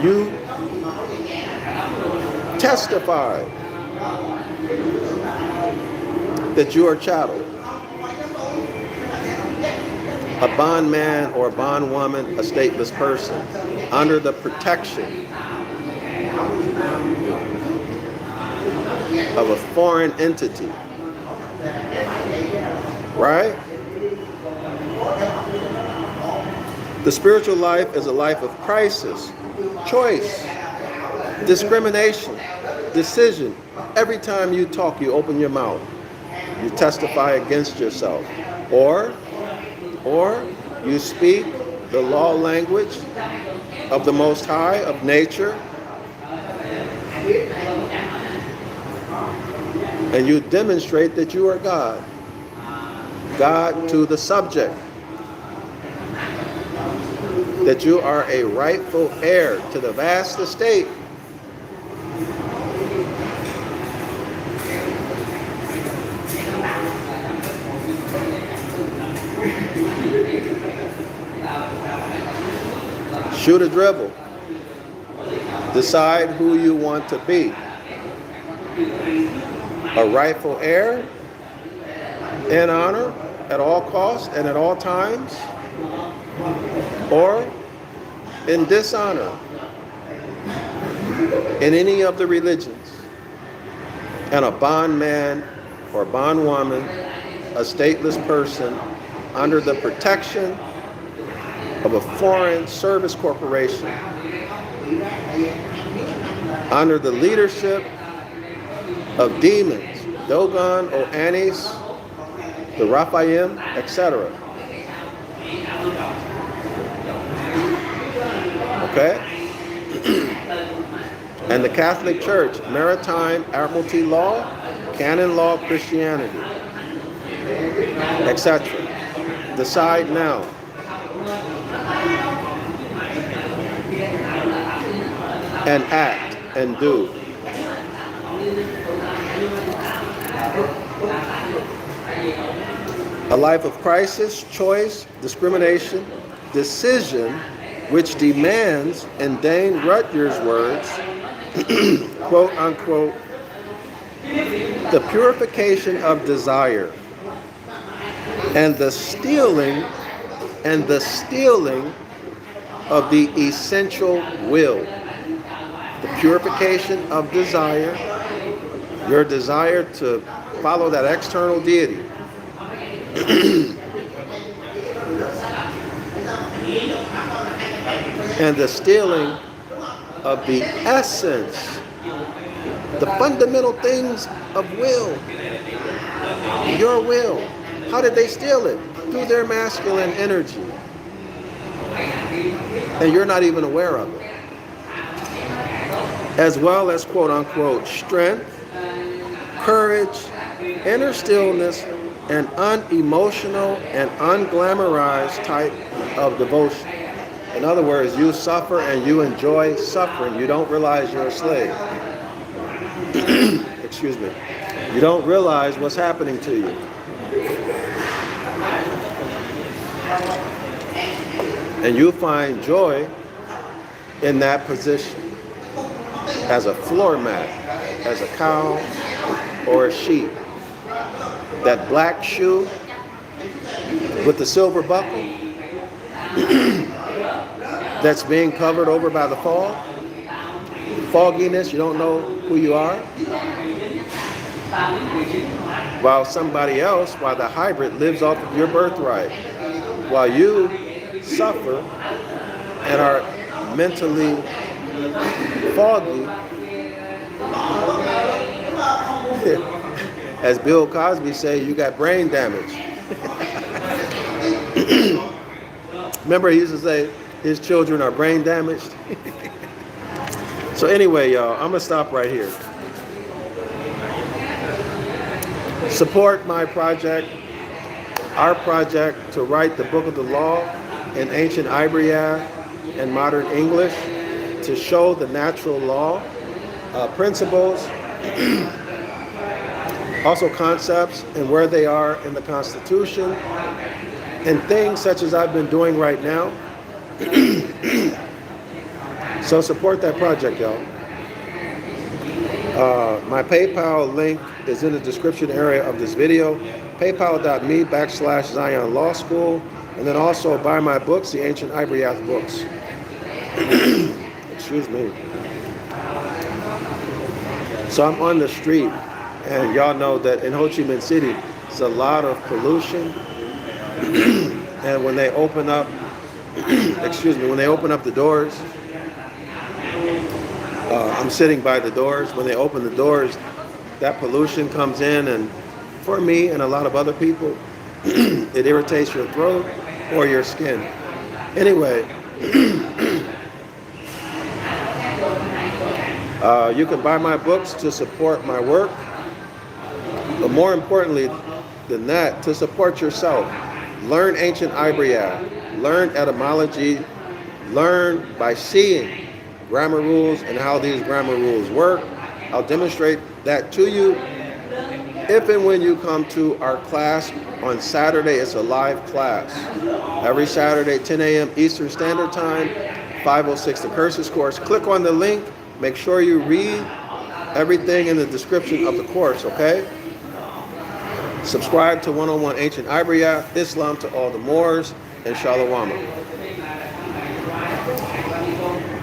You testified that you are chattel. A bondman or a bondwoman, a stateless person, under the protection of a foreign entity. Right? The spiritual life is a life of crisis, choice, discrimination, decision. Every time you talk, you open your mouth. You testify against yourself. Or you speak the law language of the Most High, of nature, and you demonstrate that you are God. God to the subject. That you are a rightful heir to the vast estate. Shoot a dribble. Decide who you want to be. A rightful heir in honor at all costs and at all times, or in dishonor in any of the religions, and a bondman or bondwoman, a stateless person, under the protection of a foreign service corporation, under the leadership of demons, Dogon or Anis, the Raphaim, etc. Okay? And the Catholic Church, maritime admiralty law, canon law, Christianity, etc. Decide now. And act and do. A life of crisis, choice, discrimination, decision, which demands, in Dane Rutgers' words, quote unquote, the purification of desire and the stealing of the essential will. The purification of desire, your desire to follow that external deity. And the stealing of the essence, the fundamental things of will, your will. How did they steal it? Through their masculine energy. And you're not even aware of it. As well as, quote unquote, strength, courage, inner stillness, and unemotional and unglamorized type of devotion. In other words, you suffer and you enjoy suffering. You don't realize you're a slave. Excuse me. You don't realize what's happening to you. And you find joy in that position. As a floor mat, as a cow or a sheep. That black shoe with the silver buckle that's being covered over by the fog. Fogginess, you don't know who you are. While somebody else, while the hybrid lives off of your birthright. While you suffer and are mentally foggy. As Bill Cosby said, you got brain damage. Remember, he used to say his children are brain damaged. So anyway, y'all, I'm gonna stop right here. Support my project, our project to write the Book of the Law in Ancient Ibaryath and Modern English to show the natural law, principles, also concepts and where they are in the Constitution, and things such as I've been doing right now. So support that project, y'all. My PayPal link is in the description area of this video, paypal.me/Zion Law School, and then also buy my books, the Ancient Ibaryath books. Excuse me. So I'm on the street, and y'all know that in Ho Chi Minh City, there's a lot of pollution. And when they open up, when they open up the doors, I'm sitting by the doors. When they open the doors, that pollution comes in, and for me and a lot of other people, it irritates your throat or your skin. Anyway, you can buy my books to support my work, but more importantly than that, to support yourself. Learn Ancient Ibaryath, learn etymology, learn by seeing grammar rules and how these grammar rules work. I'll demonstrate that to you if and when you come to our class on Saturday. It's a live class. Every Saturday, 10 a.m. Eastern Standard Time, 506 the Curses course. Click on the link. Make sure you read everything in the description of the course, okay? Subscribe to 101 Ancient Ibaryath, Islam to all the Moors, and Shalom.